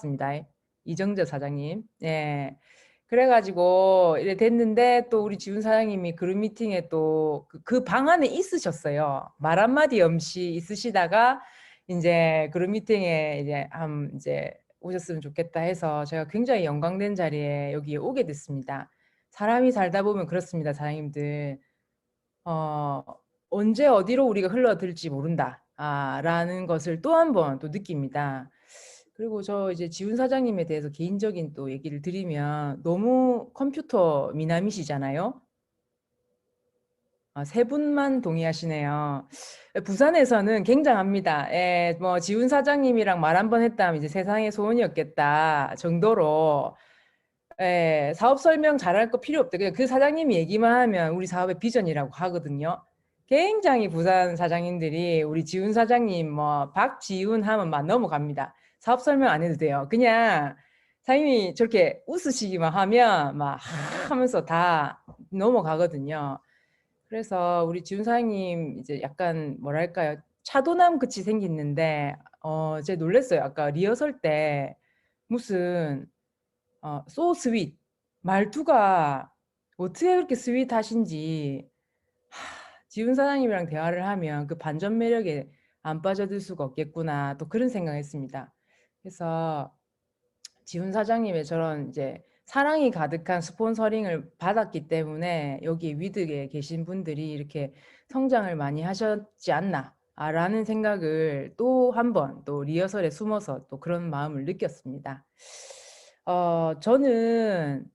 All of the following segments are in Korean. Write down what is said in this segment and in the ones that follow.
반갑습니다. 이정재 사장님. 예. 그래가지고 이래 됐는데 또 우리 지훈 사장님이 그룹 미팅에 또 그 방 안에 있으셨어요. 말 한마디 없이 있으시다가 이제 그룹 미팅에 이제 오셨으면 좋겠다 해서 제가 굉장히 영광된 자리에 여기에 오게 됐습니다. 사람이 살다 보면 그렇습니다, 사장님들. 어, 언제 어디로 우리가 흘러들지 모른다. 라는 것을 또 한 번 또 느낍니다. 그리고 저 이제 지훈 사장님에 대해서 개인적인 또 얘기를 드리면 너무 컴퓨터 미남이시잖아요. 세 분만 동의하시네요. 부산에서는 굉장합니다. 예, 뭐 지훈 사장님이랑 말 한 번 했다면 이제 세상의 소원이었겠다 정도로 사업 설명 잘할 거 필요 없다. 그냥 그 사장님이 얘기만 하면 우리 사업의 비전이라고 하거든요. 굉장히 부산 사장님들이 우리 지훈 사장님 뭐 박지훈 하면 막 넘어갑니다. 사업 설명 안 해도 돼요. 그냥 사장님이 저렇게 웃으시기만 하면 막 하면서 다 넘어가거든요. 그래서 우리 지훈 사장님 이제 약간 뭐랄까요, 차도남 같이 생겼는데 제가 놀랐어요. 아까 리허설 때 무슨 so sweet 말투가 어떻게 그렇게 스윗하신지. 지훈 사장님이랑 대화를 하면 그 반전 매력에 안 빠져들 수가 없겠구나, 또 그런 생각했습니다. 그래서 지훈 사장님의 저런 이제 사랑이 가득한 스폰서링을 받았기 때문에 여기 위드에 계신 분들이 이렇게 성장을 많이 하셨지 않나 라는 생각을 또 한 번 또 리허설에 숨어서 또 그런 마음을 느꼈습니다. 저는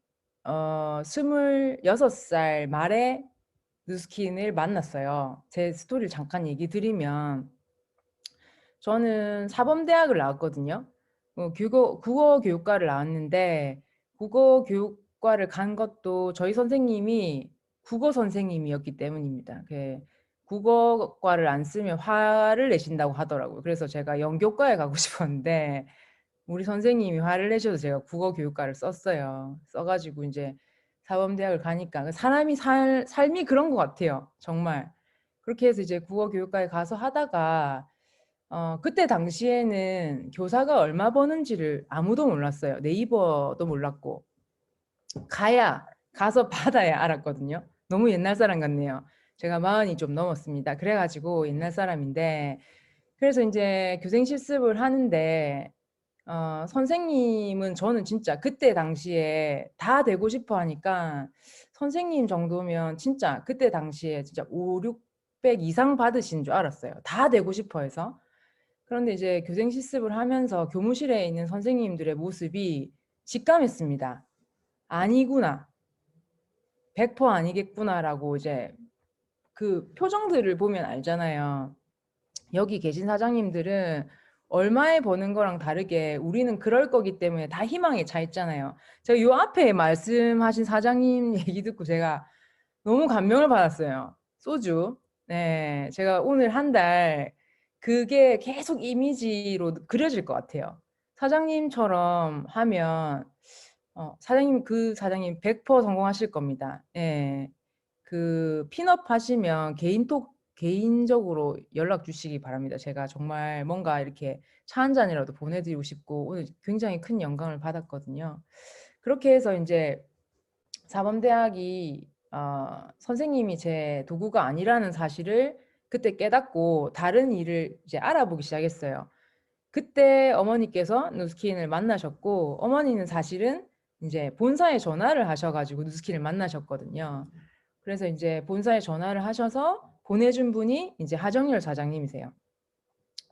26살 말에 누스킨을 만났어요. 제 스토리를 잠깐 얘기 드리면 저는 사범대학을 나왔거든요. 국어 교육과를 나왔는데 국어 교육과를 간 것도 저희 선생님이 국어 선생님이었기 때문입니다. 국어과를 안 쓰면 화를 내신다고 하더라고요. 그래서 제가 연교과에 가고 싶었는데 우리 선생님이 화를 내셔서 제가 국어 교육과를 썼어요. 써가지고 이제 사범대학을 가니까 사람이 삶이 그런 것 같아요. 정말. 그렇게 해서 이제 국어 교육과에 가서 하다가 그때 당시에는 교사가 얼마 버는지를 아무도 몰랐어요. 네이버도 몰랐고 가서 받아야 알았거든요. 너무 옛날 사람 같네요. 제가 마흔이 좀 넘었습니다. 그래가지고 옛날 사람인데 그래서 이제 교생 실습을 하는데 선생님은 저는 진짜 그때 당시에 다 되고 싶어 하니까 선생님 정도면 진짜 그때 당시에 진짜 5, 600 이상 받으신 줄 알았어요. 다 되고 싶어 해서. 그런데 이제 교생 실습을 하면서 교무실에 있는 선생님들의 모습이 직감했습니다. 아니구나. 100% 아니겠구나라고 이제 그 표정들을 보면 알잖아요. 여기 계신 사장님들은 얼마에 버는 거랑 다르게 우리는 그럴 거기 때문에 다 희망에 차 있잖아요. 제가 요 앞에 말씀하신 사장님 얘기 듣고 제가 너무 감명을 받았어요. 소주. 네, 제가 오늘 한 달 그게 계속 이미지로 그려질 것 같아요. 사장님처럼 하면 사장님 100% 성공하실 겁니다. 예. 그 핀업 하시면 개인적으로 연락 주시기 바랍니다. 제가 정말 뭔가 이렇게 차 한 잔이라도 보내드리고 싶고 오늘 굉장히 큰 영광을 받았거든요. 그렇게 해서 이제 사범대학이 선생님이 제 도구가 아니라는 사실을 그때 깨닫고 다른 일을 이제 알아보기 시작했어요. 그때 어머니께서 누스킨을 만나셨고 어머니는 사실은 이제 본사에 전화를 하셔가지고 누스킨을 만나셨거든요. 그래서 이제 본사에 전화를 하셔서 보내준 분이 이제 하정열 사장님이세요.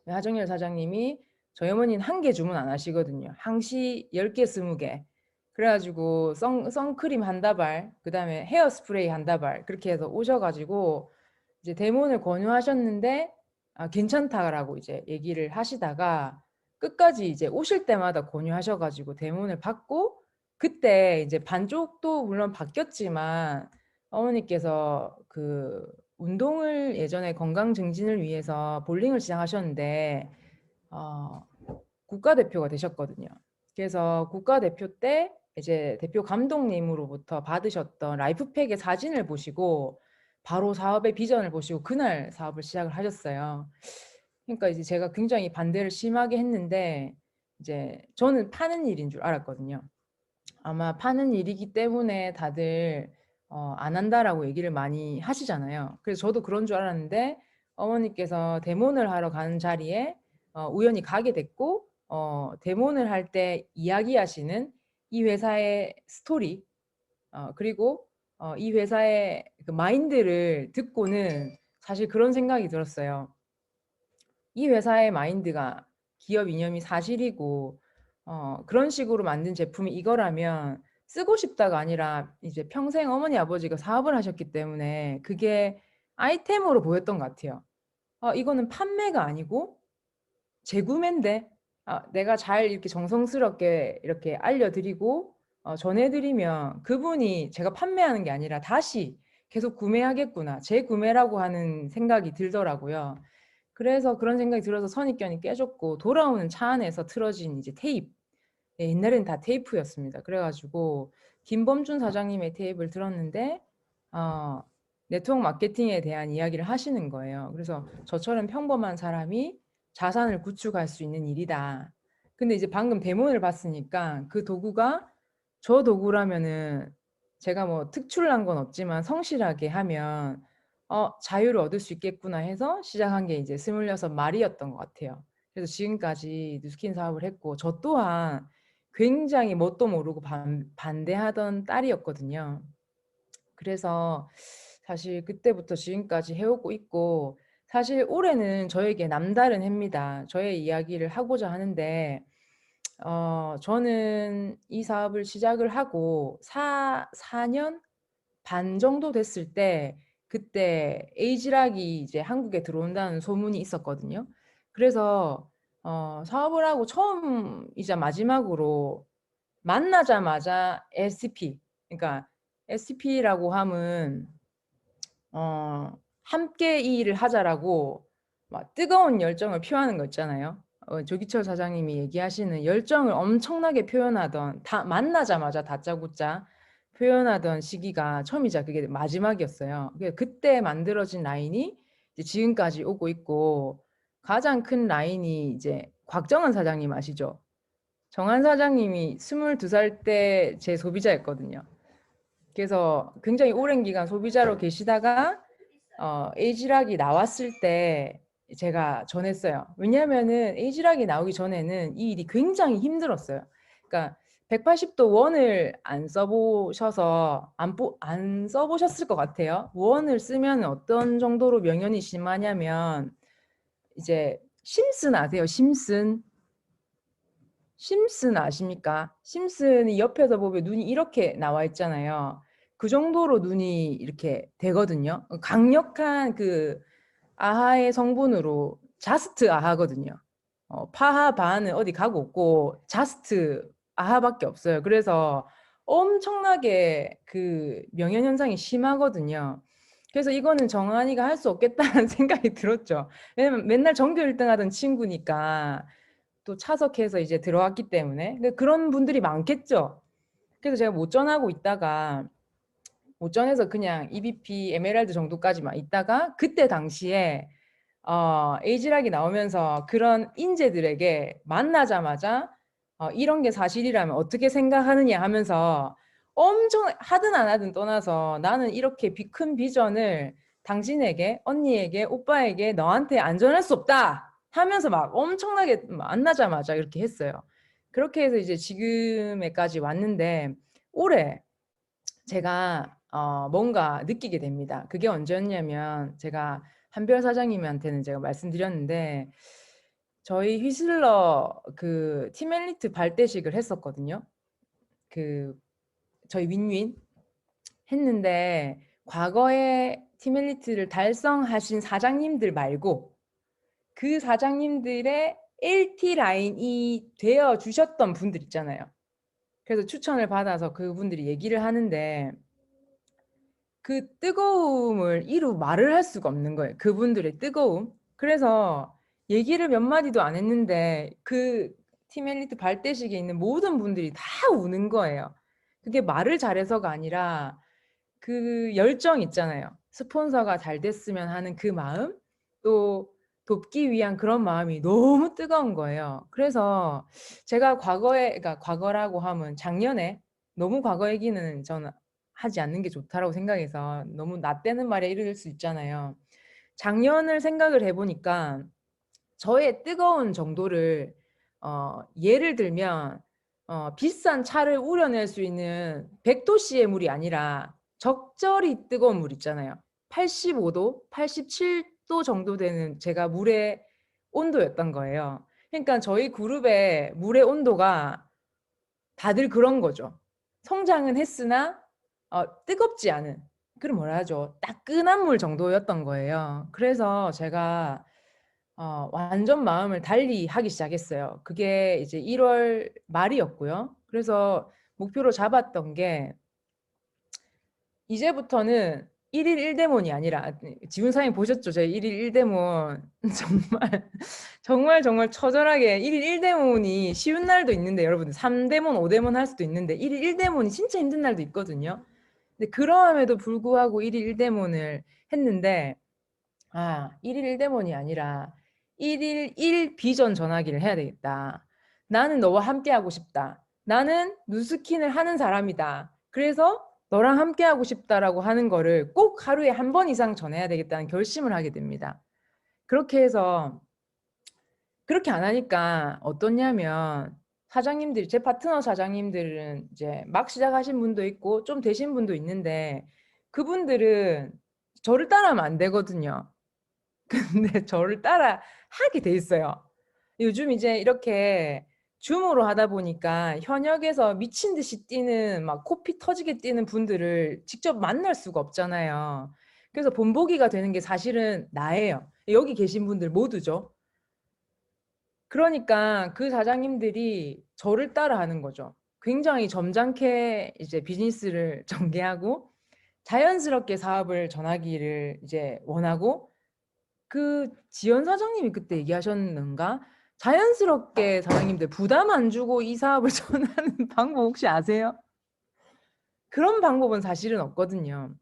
하정열 사장님이 저희 어머니는 한 개 주문 안 하시거든요. 항시 10개, 20개. 그래가지고 선크림 한 다발, 그 다음에 헤어스프레이 한 다발 그렇게 해서 오셔가지고 이제 대문을 권유하셨는데 괜찮다라고 이제 얘기를 하시다가 끝까지 이제 오실 때마다 권유하셔가지고 대문을 받고 그때 이제 반쪽도 물론 바뀌었지만 어머니께서 그 운동을 예전에 건강 증진을 위해서 볼링을 시작하셨는데 어, 국가대표가 되셨거든요. 그래서 국가대표 때 이제 대표 감독님으로부터 받으셨던 라이프팩의 사진을 보시고 바로 사업의 비전을 보시고 그날 사업을 시작을 하셨어요. 그러니까 이제 제가 굉장히 반대를 심하게 했는데 이제 저는 파는 일인 줄 알았거든요. 아마 파는 일이기 때문에 다들 안 한다라고 얘기를 많이 하시잖아요. 그래서 저도 그런 줄 알았는데 어머니께서 대몬을 하러 가는 자리에 우연히 가게 됐고 대몬을 할 때 이야기하시는 이 회사의 스토리 그리고 이 회사의 그 마인드를 듣고는 사실 그런 생각이 들었어요. 이 회사의 마인드가 기업 이념이 사실이고 그런 식으로 만든 제품이 이거라면 쓰고 싶다가 아니라 이제 평생 어머니 아버지가 사업을 하셨기 때문에 그게 아이템으로 보였던 것 같아요. 이거는 판매가 아니고 재구매인데 내가 잘 이렇게 정성스럽게 이렇게 알려드리고 전해드리면 그분이 제가 판매하는 게 아니라 다시 계속 구매하겠구나. 재구매라고 하는 생각이 들더라고요. 그래서 그런 생각이 들어서 선입견이 깨졌고 돌아오는 차 안에서 틀어진 이제 테이프. 네, 옛날엔 다 테이프였습니다. 그래가지고 김범준 사장님의 테이프를 들었는데 네트워크 마케팅에 대한 이야기를 하시는 거예요. 그래서 저처럼 평범한 사람이 자산을 구축할 수 있는 일이다. 근데 이제 방금 데모를 봤으니까 그 도구가 저 도구라면은 제가 뭐 특출난 건 없지만 성실하게 하면 자유를 얻을 수 있겠구나 해서 시작한 게 이제 26말이었던 것 같아요. 그래서 지금까지 뉴스킨 사업을 했고 저 또한 굉장히 뭣도 모르고 반대하던 딸이었거든요. 그래서 사실 그때부터 지금까지 해오고 있고 사실 올해는 저에게 남다른 해입니다. 저의 이야기를 하고자 하는데 저는 이 사업을 시작을 하고 4년 반 정도 됐을 때 그때 에이즈락이 이제 한국에 들어온다는 소문이 있었거든요. 그래서 사업을 하고 처음이자 마지막으로 만나자마자 SP, 그러니까 SP라고 하면 함께 이 일을 하자라고 막 뜨거운 열정을 표하는 거 있잖아요. 조기철 사장님이 얘기하시는 열정을 엄청나게 표현하던 만나자마자 다짜고짜 표현하던 시기가 처음이자 그게 마지막이었어요. 그때 만들어진 라인이 이제 지금까지 오고 있고 가장 큰 라인이 이제 곽정은 사장님 아시죠? 정한 사장님이 22살 때 제 소비자였거든요. 그래서 굉장히 오랜 기간 소비자로 계시다가 에이지락이 나왔을 때 제가 전했어요. 왜냐하면은 에이지락이 나오기 전에는 이 일이 굉장히 힘들었어요. 그러니까 180도 원을 안 써보셔서 안 써보셨을 것 같아요. 원을 쓰면 어떤 정도로 명연이 심하냐면 이제 심슨 아세요? 심슨 아십니까? 심슨이 옆에서 보면 눈이 이렇게 나와 있잖아요. 그 정도로 눈이 이렇게 되거든요. 강력한 그 아하의 성분으로 자스트 아하거든요. 파하 바는 어디 가고 없고 자스트 아하밖에 없어요. 그래서 엄청나게 그 명현현상이 심하거든요. 그래서 이거는 정한이가 할 수 없겠다는 생각이 들었죠. 왜냐면 맨날 전교 1등 하던 친구니까 또 차석해서 이제 들어왔기 때문에 그런 분들이 많겠죠. 그래서 제가 못 전하고 있다가 못 전해서 그냥 EBP, 에메랄드 정도까지만 있다가 그때 당시에 에이지락이 나오면서 그런 인재들에게 만나자마자 이런 게 사실이라면 어떻게 생각하느냐 하면서 엄청 하든 안 하든 떠나서 나는 이렇게 큰 비전을 당신에게, 언니에게, 오빠에게 너한테 안전할 수 없다 하면서 막 엄청나게 만나자마자 이렇게 했어요. 그렇게 해서 이제 지금에까지 왔는데 올해 제가 뭔가 느끼게 됩니다. 그게 언제였냐면 제가 한별 사장님한테는 제가 말씀드렸는데 저희 휘슬러 그 팀엘리트 발대식을 했었거든요. 그 저희 윈윈 했는데 과거에 팀엘리트를 달성하신 사장님들 말고 그 사장님들의 LT 라인이 되어 주셨던 분들 있잖아요. 그래서 추천을 받아서 그분들이 얘기를 하는데 그 뜨거움을 이루 말을 할 수가 없는 거예요. 그분들의 뜨거움. 그래서 얘기를 몇 마디도 안 했는데 그 팀 엘리트 발대식에 있는 모든 분들이 다 우는 거예요. 그게 말을 잘해서가 아니라 그 열정 있잖아요. 스폰서가 잘 됐으면 하는 그 마음, 또 돕기 위한 그런 마음이 너무 뜨거운 거예요. 그래서 제가 과거에, 그러니까 과거라고 하면 작년에, 너무 과거 얘기는 저는 하지 않는 게 좋다라고 생각해서 너무 나 때는 말에 이를 수 있잖아요. 작년을 생각을 해보니까 저의 뜨거운 정도를 예를 들면 비싼 차를 우려낼 수 있는 100도씨의 물이 아니라 적절히 뜨거운 물 있잖아요. 85도, 87도 정도 되는 제가 물의 온도였던 거예요. 그러니까 저희 그룹의 물의 온도가 다들 그런 거죠. 성장은 했으나 뜨겁지 않은, 그럼 뭐라 하죠? 따끈한 물 정도였던 거예요. 그래서 제가 완전 마음을 달리 하기 시작했어요. 그게 이제 1월 말이었고요. 그래서 목표로 잡았던 게 이제부터는 1일 1대몬이 아니라, 지훈사님 보셨죠? 제 1일 1대몬 정말 정말 처절하게 1일 1대몬이 쉬운 날도 있는데, 여러분들 3대몬 5대몬 할 수도 있는데 1일 1대몬이 진짜 힘든 날도 있거든요. 근데 그럼에도 불구하고 1일 1대몬을 했는데 1일 1대몬이 아니라 1일 1 비전 전화기를 해야 되겠다. 나는 너와 함께 하고 싶다. 나는 누스킨을 하는 사람이다. 그래서 너랑 함께 하고 싶다라고 하는 거를 꼭 하루에 한 번 이상 전해야 되겠다는 결심을 하게 됩니다. 그렇게 해서 그렇게 안 하니까 어떻냐면 사장님들이, 제 파트너 사장님들은 이제 막 시작하신 분도 있고 좀 되신 분도 있는데 그분들은 저를 따라하면 안 되거든요. 근데 저를 따라 하게 돼 있어요. 요즘 이제 이렇게 줌으로 하다 보니까 현역에서 미친 듯이 뛰는, 막 코피 터지게 뛰는 분들을 직접 만날 수가 없잖아요. 그래서 본보기가 되는 게 사실은 나예요. 여기 계신 분들 모두죠. 그러니까 그 사장님들이 저를 따라 하는 거죠. 굉장히 점잖게 이제 비즈니스를 전개하고 자연스럽게 사업을 전하기를 이제 원하고, 그 지연 사장님이 그때 얘기하셨는가? 자연스럽게 사장님들 부담 안 주고 이 사업을 전하는 방법 혹시 아세요? 그런 방법은 사실은 없거든요.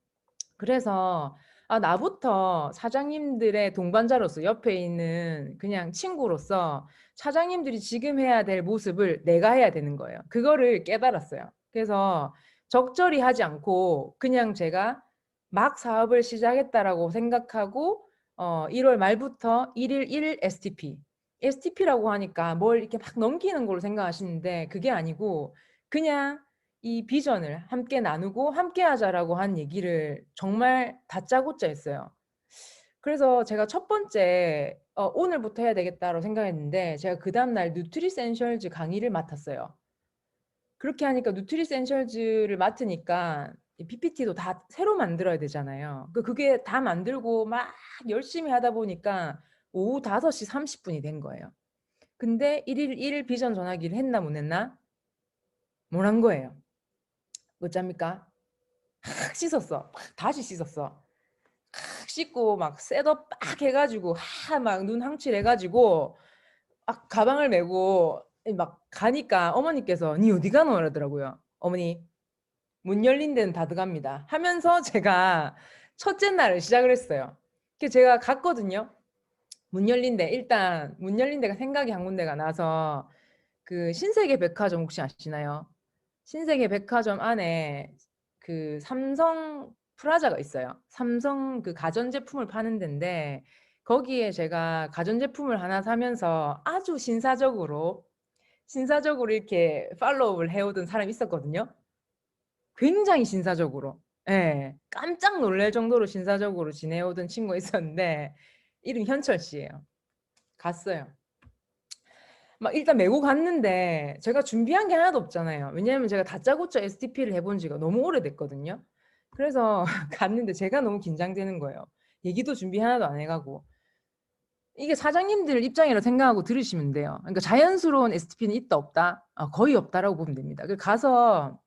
그래서 나부터 사장님들의 동반자로서, 옆에 있는 그냥 친구로서 사장님들이 지금 해야 될 모습을 내가 해야 되는 거예요. 그거를 깨달았어요. 그래서 적절히 하지 않고 그냥 제가 막 사업을 시작했다라고 생각하고 1월 말부터 1일 1 STP. STP라고 하니까 뭘 이렇게 막 넘기는 걸로 생각하시는데 그게 아니고 그냥 이 비전을 함께 나누고 함께 하자라고 한 얘기를 정말 다짜고짜 했어요. 그래서 제가 첫 번째 오늘부터 해야 되겠다고 생각했는데 제가 그 다음날 누트리센셜즈 강의를 맡았어요. 그렇게 하니까 누트리센셜즈를 맡으니까 이 PPT도 다 새로 만들어야 되잖아요. 그게 다 만들고 막 열심히 하다 보니까 오후 5시 30분이 된 거예요. 근데 1일 1일 비전 전화기를 했나 못 했나? 뭘 한 거예요. 어쩝니까? 팍 씻었어. 팍 다시 씻었어. 팍 씻고 막 셋업 빡 해가지고 막 눈 항칠 해가지고 가방을 메고 막 가니까 어머니께서 니 어디 가노? 이러더라고요. 어머니 문 열린 데는 다 들어갑니다. 하면서 제가 첫째 날을 시작을 했어요. 그래서 제가 갔거든요. 문 열린 데, 일단 문 열린 데가 생각이 한 군데가 나서 그 신세계 백화점 혹시 아시나요? 신세계 백화점 안에 그 삼성 프라자가 있어요. 삼성 그 가전제품을 파는 데인데 거기에 제가 가전제품을 하나 사면서 아주 신사적으로 이렇게 팔로우를 해오던 사람이 있었거든요. 굉장히 신사적으로. 예. 깜짝 놀랄 정도로 신사적으로 지내오던 친구가 있었는데 이름 현철 씨예요. 갔어요. 막 일단 메고 갔는데 제가 준비한 게 하나도 없잖아요. 왜냐하면 제가 다짜고짜 STP를 해본 지가 너무 오래됐거든요. 그래서 갔는데 제가 너무 긴장되는 거예요. 얘기도 준비 하나도 안 해가고. 이게 사장님들 입장이라 생각하고 들으시면 돼요. 그러니까 자연스러운 STP는 있다 없다? 거의 없다라고 보면 됩니다. 그 가서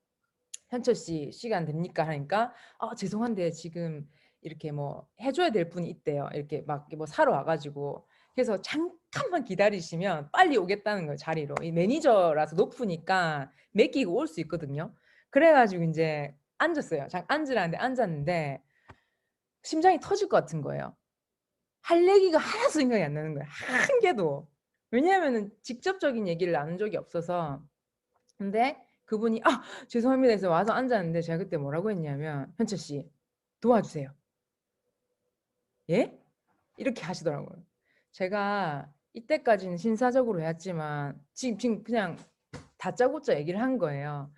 현철 씨 시간 됩니까? 하니까 죄송한데 지금 이렇게 뭐 해줘야 될 분이 있대요. 이렇게 막 뭐 사러 와가지고. 그래서 잠깐만 기다리시면 빨리 오겠다는 거예요, 자리로. 이 매니저라서 높으니까 맡기고 올 수 있거든요. 그래가지고 이제 앉았어요. 앉으라는데 앉았는데 심장이 터질 것 같은 거예요. 할 얘기가 하나도 생각이 안 나는 거야. 한 개도. 왜냐하면은 직접적인 얘기를 나눈 적이 없어서. 근데 그분이 죄송합니다 해서 와서 앉았는데 제가 그때 뭐라고 했냐면 현철 씨 도와주세요. 예? 이렇게 하시더라고요. 제가 이때까지는 신사적으로 해왔지만 지금 그냥 다짜고짜 얘기를 한 거예요.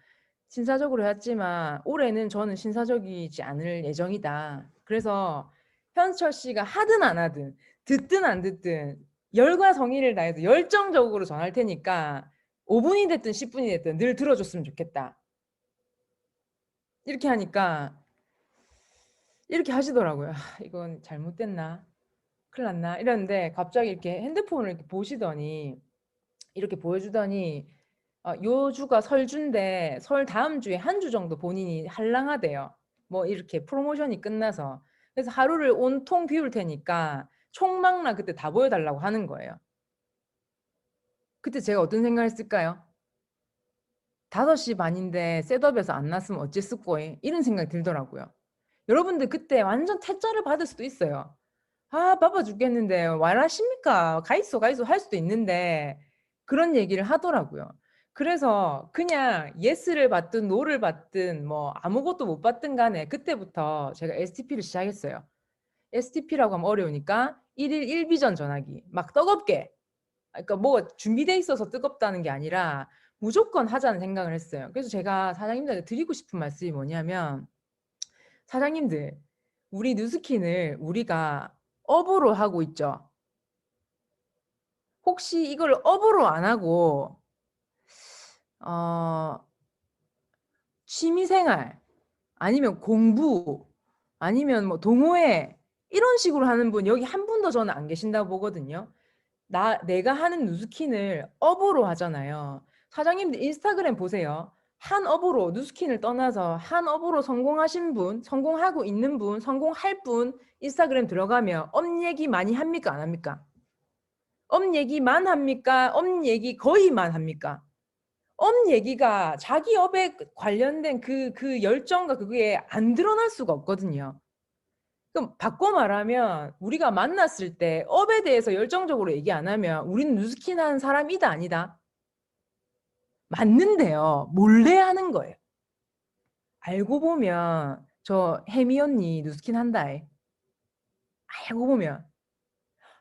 신사적으로 해왔지만 올해는 저는 신사적이지 않을 예정이다. 그래서 현철 씨가 하든 안 하든 듣든 안 듣든 열과 성의를 다해서 열정적으로 전할 테니까 5분이 됐든 10분이 됐든 늘 들어줬으면 좋겠다. 이렇게 하니까 이렇게 하시더라고요. 이건 잘못됐나? 큰일 났나? 이랬는데 갑자기 이렇게 핸드폰을 이렇게 보시더니 이렇게 보여주더니 요 주가 설주인데 설 다음 주에 한 주 정도 본인이 할랑하대요. 뭐 이렇게 프로모션이 끝나서. 그래서 하루를 온통 비울 테니까 총망라 그때 다 보여달라고 하는 거예요. 그때 제가 어떤 생각을 했을까요? 5시 반인데 셋업에서 안 났으면 어쨌을 거에 이런 생각이 들더라고요. 여러분들 그때 완전 퇴짜를 받을 수도 있어요. 바빠 죽겠는데 와라십니까? 가 있어 할 수도 있는데 그런 얘기를 하더라고요. 그래서 그냥 예스를 받든 노를 받든 뭐 아무것도 못 받든 간에 그때부터 제가 STP를 시작했어요. STP라고 하면 어려우니까 1일 1비전 전화기 막 뜨겁게 그러니까 뭐가 준비돼 있어서 뜨겁다는 게 아니라 무조건 하자는 생각을 했어요. 그래서 제가 사장님들한테 드리고 싶은 말씀이 뭐냐면 사장님들 우리 뉴스킨을 우리가 업으로 하고 있죠. 혹시 이걸 업으로 안 하고 어, 취미생활 아니면 공부 아니면 뭐 동호회 이런 식으로 하는 분 여기 한 분도 저는 안 계신다고 보거든요. 내가 하는 뉴스킨을 업으로 하잖아요. 사장님들 인스타그램 보세요. 한 업으로 뉴스킨을 떠나서 한 업으로 성공하신 분, 성공하고 있는 분, 성공할 분 인스타그램 들어가면 업 얘기 많이 합니까? 안 합니까? 업 얘기만 합니까? 업 얘기 거의만 합니까? 업 얘기가 자기 업에 관련된 그 열정과 그게 안 드러날 수가 없거든요. 그럼 바꿔 말하면 우리가 만났을 때 업에 대해서 열정적으로 얘기 안 하면 우리는 뉴스킨 하는 사람이다 아니다? 맞는데요. 몰래 하는 거예요. 알고 보면 저 혜미 언니 뉴스킨 한다. 알고 보면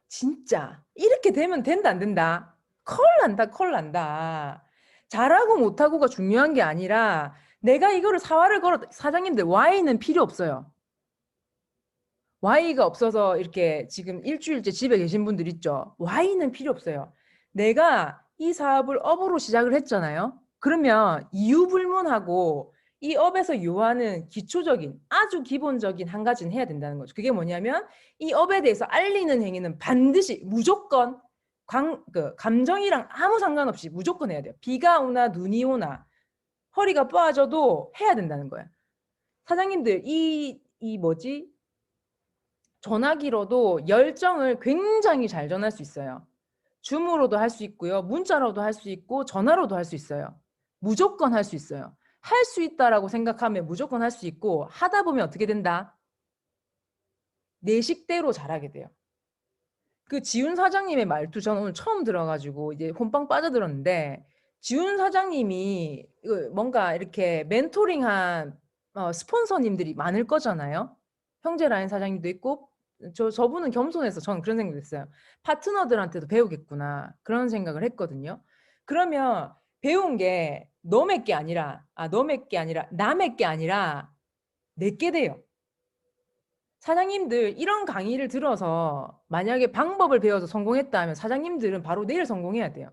진짜 이렇게 되면 된다 안 된다? 컬 난다 컬 난다. 잘하고 못하고가 중요한 게 아니라 내가 이거를 사활을 걸어 사장님들 Y는 필요 없어요. Y가 없어서 이렇게 지금 일주일째 집에 계신 분들 있죠. Y는 필요 없어요. 내가 이 사업을 업으로 시작을 했잖아요. 그러면 이유 불문하고 이 업에서 요하는 기초적인 아주 기본적인 한 가지는 해야 된다는 거죠. 그게 뭐냐면 이 업에 대해서 알리는 행위는 반드시 무조건 감정이랑 아무 상관없이 무조건 해야 돼요. 비가 오나 눈이 오나 허리가 빠져도 해야 된다는 거예요. 사장님들 이 뭐지? 전화기로도 열정을 굉장히 잘 전할 수 있어요. 줌으로도 할 수 있고요. 문자로도 할 수 있고 전화로도 할 수 있어요. 무조건 할 수 있어요. 할 수 있다라고 생각하면 무조건 할 수 있고 하다 보면 어떻게 된다? 내 식대로 잘하게 돼요. 그 지훈 사장님의 말투 저는 오늘 처음 들어가지고 이제 혼빵 빠져들었는데 지훈 사장님이 뭔가 이렇게 멘토링한 스폰서님들이 많을 거잖아요. 형제라인 사장님도 있고 저분은 겸손해서 저는 그런 생각을 했어요. 파트너들한테도 배우겠구나 그런 생각을 했거든요. 그러면 배운 게 너의 게 아니라 너의 게 아니라 남의 게 아니라 내게 돼요. 사장님들 이런 강의를 들어서 만약에 방법을 배워서 성공했다 하면 사장님들은 바로 내일 성공해야 돼요.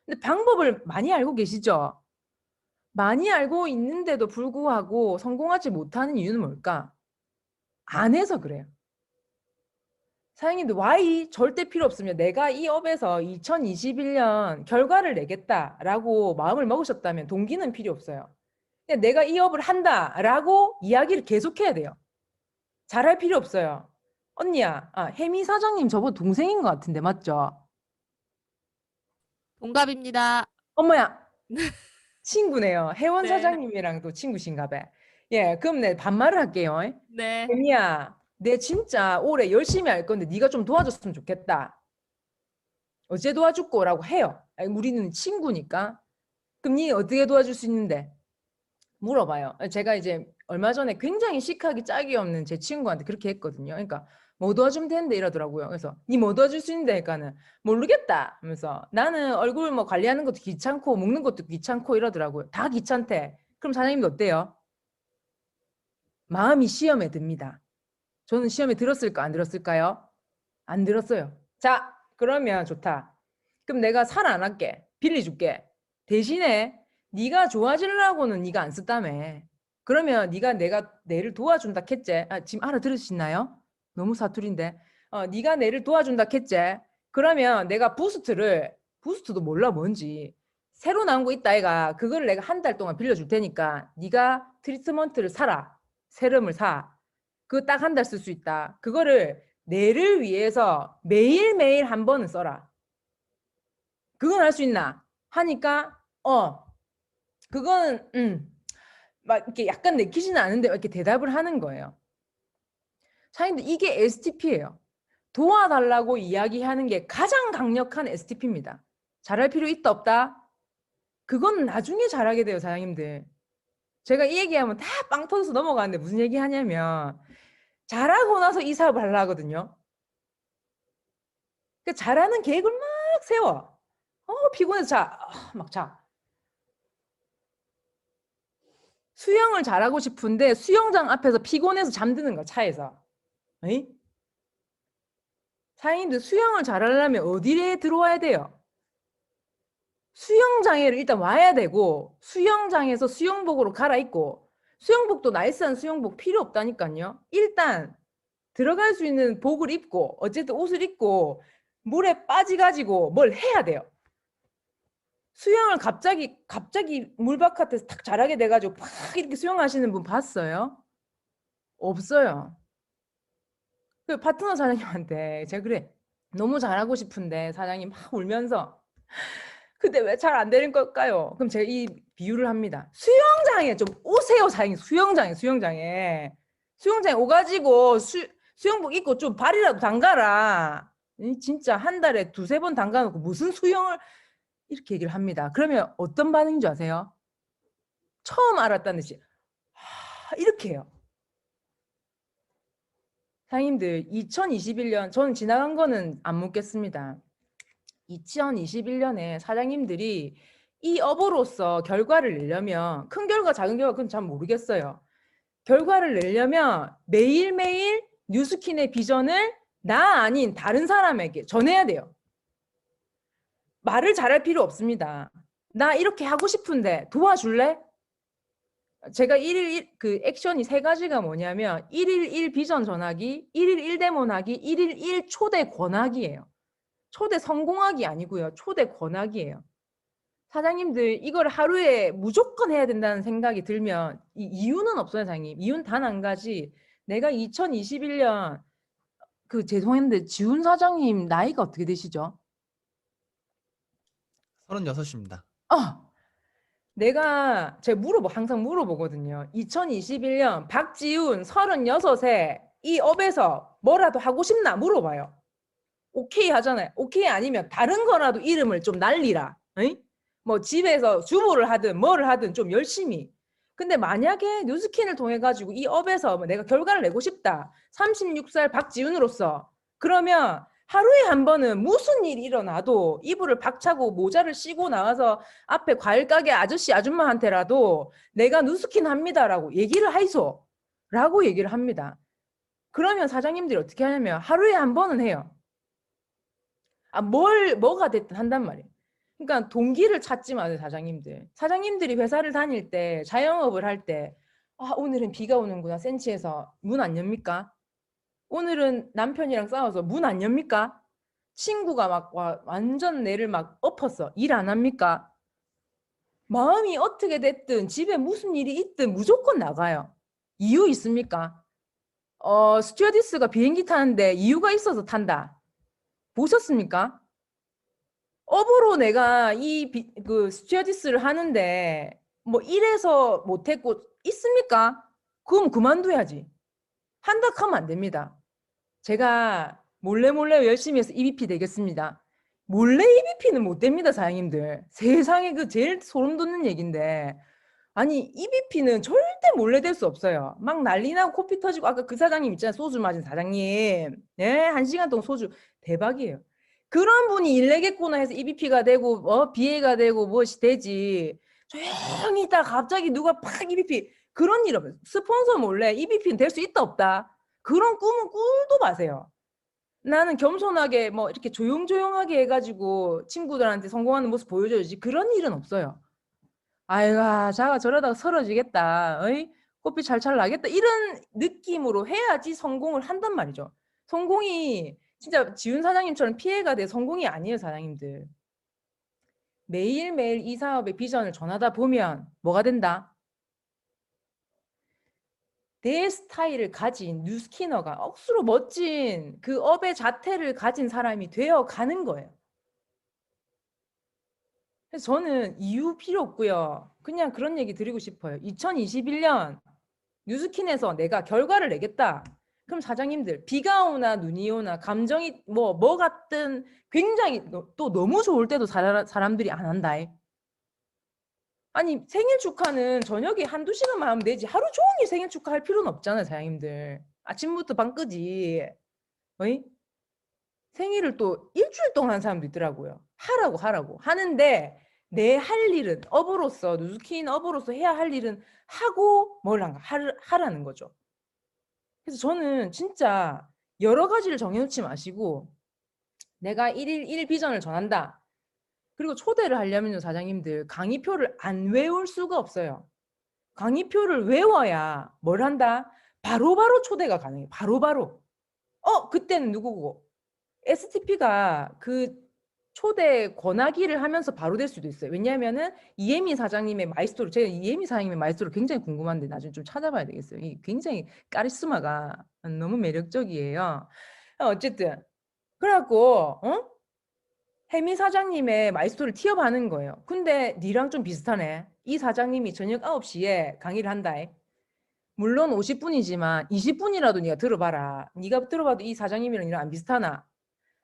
근데 방법을 많이 알고 계시죠? 많이 알고 있는데도 불구하고 성공하지 못하는 이유는 뭘까? 안 해서 그래요. 사장님들 Y 절대 필요 없으면 내가 이 업에서 2021년 결과를 내겠다라고 마음을 먹으셨다면 동기는 필요 없어요. 그냥 내가 이 업을 한다라고 이야기를 계속해야 돼요. 잘할 필요 없어요. 언니야, 혜미 사장님 저보다 동생인 것 같은데 맞죠? 동갑입니다. 어머야, 친구네요. 혜원 네. 사장님이랑도 친구신가 봐. 예, 그럼 내 반말을 할게요. 네. 혜미야, 내 진짜 올해 열심히 할 건데 네가 좀 도와줬으면 좋겠다. 어째 도와줄 거라고 해요. 아니, 우리는 친구니까. 그럼 니 어떻게 도와줄 수 있는데? 물어봐요. 제가 이제 얼마 전에 굉장히 시크하기 짝이 없는 제 친구한테 그렇게 했거든요. 그러니까 뭐 도와주면 되는데 이러더라고요. 그래서 니 뭐 도와줄 수 있는데 그러니까는 모르겠다 하면서 나는 얼굴 뭐 관리하는 것도 귀찮고 먹는 것도 귀찮고 이러더라고요. 다 귀찮대. 그럼 사장님도 어때요? 마음이 시험에 듭니다. 저는 시험에 들었을까 안 들었을까요? 안 들었어요. 자, 그러면 좋다. 그럼 내가 살 안 할게. 빌려줄게. 대신에 네가 좋아지려고는 네가 안 썼다며. 그러면 네가 내가 내를 도와준다 했지. 아, 지금 알아들으시나요? 너무 사투리인데. 네가 내를 도와준다 했지. 그러면 내가 부스트도 몰라 뭔지. 새로 나온 거 있다 아이가. 그거를 내가 한 달 동안 빌려줄 테니까 네가 트리트먼트를 사라. 세럼을 사. 그거 딱 한 달 쓸 수 있다. 그거를 내를 위해서 매일매일 한 번은 써라. 그건 할 수 있나? 하니까 그거는 막 이렇게 약간 내키지는 않은데 이렇게 대답을 하는 거예요. 사장님들 이게 STP예요. 도와달라고 이야기하는 게 가장 강력한 STP입니다. 잘할 필요 있다 없다? 그건 나중에 잘하게 돼요, 사장님들. 제가 이 얘기하면 다 빵 터져서 넘어가는데 무슨 얘기 하냐면 잘하고 나서 이 사업을 하려 하거든요. 그 잘하는 계획을 막 세워. 피곤해서 막 자. 수영을 잘하고 싶은데 수영장 앞에서 피곤해서 잠드는 거야, 차에서. 에이? 사장님들 수영을 잘하려면 어디에 들어와야 돼요? 수영장에를 일단 와야 되고 수영장에서 수영복으로 갈아입고 수영복도 나이스한 수영복 필요 없다니까요. 일단 들어갈 수 있는 복을 입고 어쨌든 옷을 입고 물에 빠지가지고 뭘 해야 돼요. 수영을 갑자기 물바깥에서 탁 잘하게 돼가지고 팍 이렇게 수영하시는 분 봤어요? 없어요. 그 파트너 사장님한테 제가 그래 너무 잘하고 싶은데 사장님 막 울면서 근데 왜 잘 안 되는 걸까요? 그럼 제가 이 비유를 합니다. 수영장에 좀 오세요, 사장님. 수영장에 오가지고 수영복 입고 좀 발이라도 담가라. 진짜 한 달에 두세 번 담가놓고 무슨 수영을 이렇게 얘기를 합니다. 그러면 어떤 반응인 줄 아세요? 처음 알았다는 듯이 이렇게 해요. 사장님들 2021년 저는 지나간 거는 안 묻겠습니다. 2021년에 사장님들이 이 업으로서 결과를 내려면 큰 결과 작은 결과 그건 잘 모르겠어요. 결과를 내려면 매일매일 뉴스킨의 비전을 나 아닌 다른 사람에게 전해야 돼요. 말을 잘할 필요 없습니다. 나 이렇게 하고 싶은데 도와줄래? 제가 1일 그 액션이 세 가지가 뭐냐면 1일 1 비전 전하기, 1일 1 데모하기, 1일 1 초대 권하기예요. 초대 성공하기 아니고요. 초대 권하기예요. 사장님들 이걸 하루에 무조건 해야 된다는 생각이 들면 이유는 없어요, 사장님. 이유는 단 한 가지. 내가 2021년 죄송한데 지훈 사장님 나이가 어떻게 되시죠? 36입니다. 제가 항상 물어보거든요. 2021년 박지훈 36세 이 업에서 뭐라도 하고 싶나 물어봐요. 오케이 하잖아요. 오케이 아니면 다른 거라도 이름을 좀 날리라. 에이? 뭐 집에서 주부를 하든 뭐를 하든 좀 열심히. 근데 만약에 뉴스킨을 통해 가지고 이 업에서 내가 결과를 내고 싶다. 36살 박지훈으로서 그러면 하루에 한 번은 무슨 일이 일어나도 이불을 박차고 모자를 씌고 나와서 앞에 과일 가게 아저씨 아줌마한테라도 내가 뉴스킨 합니다라고 얘기를 하이소 라고 얘기를 합니다. 그러면 사장님들이 어떻게 하냐면 하루에 한 번은 해요. 뭐가 됐든 한단 말이에요. 그러니까 동기를 찾지 마세요, 사장님들. 사장님들이 회사를 다닐 때, 자영업을 할 때, 오늘은 비가 오는구나, 센치해서 문 안 엽니까? 오늘은 남편이랑 싸워서 문 안 엽니까? 친구가 완전 내를 막 엎었어. 일 안 합니까? 마음이 어떻게 됐든 집에 무슨 일이 있든 무조건 나가요. 이유 있습니까? 스튜어디스가 비행기 타는데 이유가 있어서 탄다. 보셨습니까? 업으로 내가 스튜어디스를 하는데 뭐 이래서 못했고 있습니까? 그럼 그만둬야지. 한다 하면 안 됩니다. 제가 몰래 열심히 해서 EBP 되겠습니다. 몰래 EBP는 못 됩니다, 사장님들. 세상에 그 제일 소름 돋는 얘기인데. 아니, EBP는 절대 몰래 될 수 없어요. 막 난리 나고 코피 터지고, 아까 그 사장님 있잖아요. 소주 마신 사장님. 예, 1시간 동안 소주. 대박이에요. 그런 분이 일 내겠구나 해서 EBP가 되고, BA가 되고, 무엇이 되지. 조용히 있다가 갑자기 누가 팍 EBP. 그런 일 없어요. 스폰서 몰래 EBP는 될 수 있다, 없다. 그런 꿈은 꿀도 마세요. 나는 겸손하게 뭐 이렇게 조용조용하게 해가지고 친구들한테 성공하는 모습 보여줘야지. 그런 일은 없어요. 아이가 자가 저러다가 쓰러지겠다. 어이? 코피 찰찰 나겠다. 이런 느낌으로 해야지 성공을 한단 말이죠. 성공이 진짜 지훈 사장님처럼 피해가 돼 성공이 아니에요, 사장님들. 매일매일 이 사업의 비전을 전하다 보면 뭐가 된다? 내 스타일을 가진 뉴스키너가 억수로 멋진 그 업의 자태를 가진 사람이 되어 가는 거예요. 그래서 저는 이유 필요 없고요. 그냥 그런 얘기 드리고 싶어요. 2021년 뉴스킨에서 내가 결과를 내겠다. 그럼 사장님들 비가 오나 눈이 오나 감정이 뭐 같든 굉장히 또 너무 좋을 때도 사람들이 안 한다. 아니 생일 축하는 저녁에 한두 시간만 하면 되지. 하루 종일 생일 축하할 필요는 없잖아요, 사장님들. 아침부터 밤까지. 어이? 생일을 또 일주일 동안 하는 사람도 있더라고요. 하라고 하는데 내 할 일은 업으로서 누수킨 업으로서 해야 할 일은 하고 뭘 하라는 거죠. 그래서 저는 진짜 여러 가지를 정해놓지 마시고 내가 일일 비전을 전한다. 그리고 초대를 하려면요, 사장님들 강의표를 안 외울 수가 없어요. 강의표를 외워야 뭘 한다? 바로바로 초대가 가능해요. 바로바로. 그때는 누구고? STP가 그 초대 권하기를 하면서 바로 될 수도 있어요. 왜냐하면은 이혜미 사장님의 마이스토리, 제가 이혜미 사장님의 마이스토리 굉장히 궁금한데 나중에 좀 찾아봐야 되겠어요. 이 굉장히 카리스마가 너무 매력적이에요. 어쨌든 그래갖고 혜미 사장님의 마이스토리를 티업하는 거예요. 근데 니랑 좀 비슷하네. 이 사장님이 저녁 9시에 강의를 한다. 물론 50분이지만 20분이라도 네가 들어봐라. 네가 들어봐도 이 사장님이랑 니랑 안 비슷하나?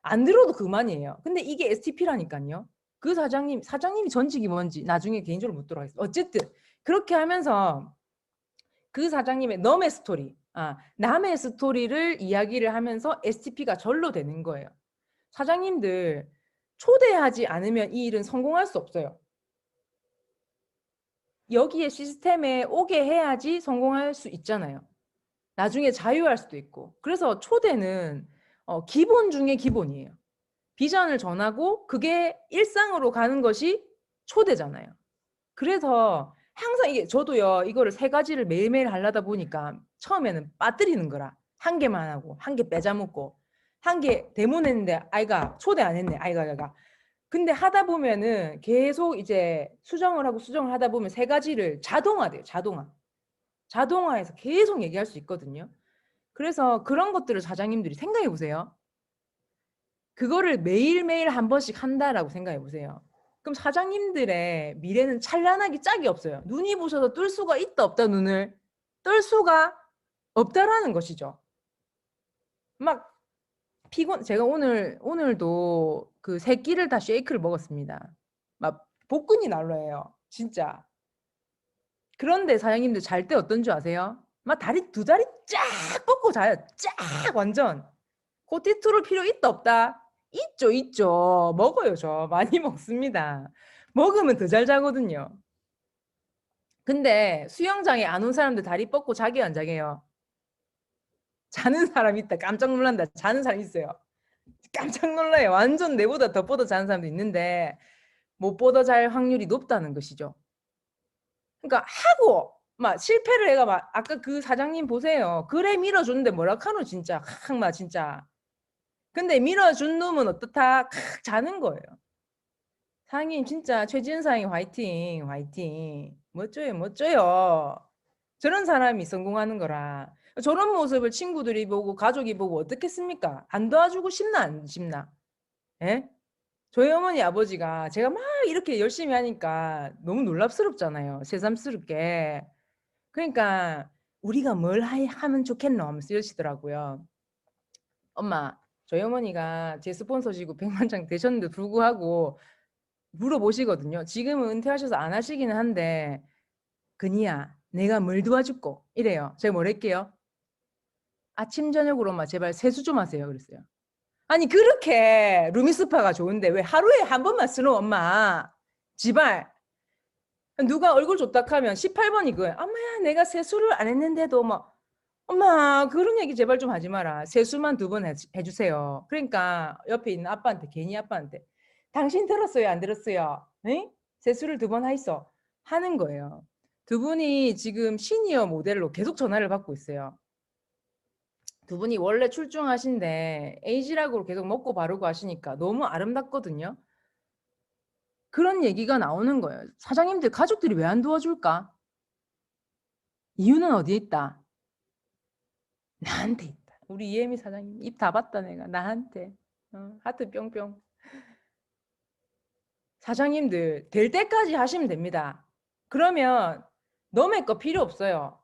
안 들어도 그만이에요. 근데 이게 STP라니까요. 그 사장님이 전직이 뭔지 나중에 개인적으로 묻도록 하겠습니다. 어쨌든 그렇게 하면서 그 사장님의 남의 스토리, 남의 스토리를 이야기를 하면서 STP가 절로 되는 거예요. 사장님들 초대하지 않으면 이 일은 성공할 수 없어요. 여기에 시스템에 오게 해야지 성공할 수 있잖아요. 나중에 자유할 수도 있고. 그래서 초대는 기본 중에 기본이에요. 비전을 전하고 그게 일상으로 가는 것이 초대잖아요. 그래서 항상 이게 저도요, 이거를 3가지를 매일매일 하려다 보니까 처음에는 빠뜨리는 거라. 한 개만 하고, 한 개 빼자먹고, 한 개 대문했는데 아이가 초대 안 했네, 아이가. 근데 하다 보면은 계속 이제 수정을 하다 보면 3가지를 자동화돼요, 자동화해서 계속 얘기할 수 있거든요. 그래서 그런 것들을 사장님들이 생각해 보세요. 그거를 매일매일 한 번씩 한다라고 생각해 보세요. 그럼 사장님들의 미래는 찬란하기 짝이 없어요. 눈이 부셔서 뜰 수가 있다 없다 눈을 뜰 수가 없다라는 것이죠. 막 제가 오늘도 그 3끼를 다 쉐이크를 먹었습니다. 막 복근이 날라요. 진짜. 그런데 사장님들 잘 때 어떤 줄 아세요? 막 두 다리 쫙 뻗고 자요. 쫙 완전. 코티투를 필요 있다 없다? 있죠. 먹어요, 저. 많이 먹습니다. 먹으면 더 잘 자거든요. 근데 수영장에 안 온 사람들 다리 뻗고 자기 안 자게요? 자는 사람 있다. 깜짝 놀란다. 자는 사람 있어요. 깜짝 놀라요. 완전 내보다 더 뻗어 자는 사람도 있는데 못 뻗어 잘 확률이 높다는 것이죠. 그러니까 하고 막 실패를 해가 막 아까 그 사장님 보세요. 그래 밀어줬는데 뭐라 카노 진짜. 막 진짜. 근데 밀어준 놈은 어떻다? 자는 거예요. 사장님 진짜 최지은 사장님 화이팅. 멋져요. 저런 사람이 성공하는 거라. 저런 모습을 친구들이 보고 가족이 보고 어떻겠습니까? 안 도와주고 싶나 안 싶나? 예? 저희 어머니 아버지가 제가 막 이렇게 열심히 하니까 너무 놀랍스럽잖아요. 새삼스럽게. 그러니까 우리가 뭘 하면 좋겠노 하면서 이러시더라고요. 엄마, 저희 어머니가 제 스폰서시고 백만장 되셨는데 불구하고 물어보시거든요. 지금은 은퇴하셔서 안 하시기는 한데 근이야 내가 뭘 도와줄꼬 이래요. 제가 뭐랄게요. 아침 저녁으로 엄마 제발 세수 좀 하세요 그랬어요. 아니 그렇게 루미스파가 좋은데 왜 하루에 한 번만 쓰노 엄마. 지발 누가 얼굴 좋다 하면 18번이 그거야. 엄마야 내가 세수를 안 했는데도 뭐 엄마 그런 얘기 제발 좀 하지 마라. 세수만 2번 해주세요. 그러니까 옆에 있는 아빠한테 괜히 아빠한테 당신 들었어요 안 들었어요? 에? 세수를 2번 하있어 하는 거예요. 두 분이 지금 시니어 모델로 계속 전화를 받고 있어요. 두 분이 원래 출중하신데 에이지락으로 계속 먹고 바르고 하시니까 너무 아름답거든요. 그런 얘기가 나오는 거예요. 사장님들 가족들이 왜 안 도와줄까? 이유는 어디에 있다? 나한테 있다. 우리 이혜미 사장님 입 다 봤다 내가 나한테. 하트 뿅뿅. 사장님들 될 때까지 하시면 됩니다. 그러면 너의 거 필요 없어요.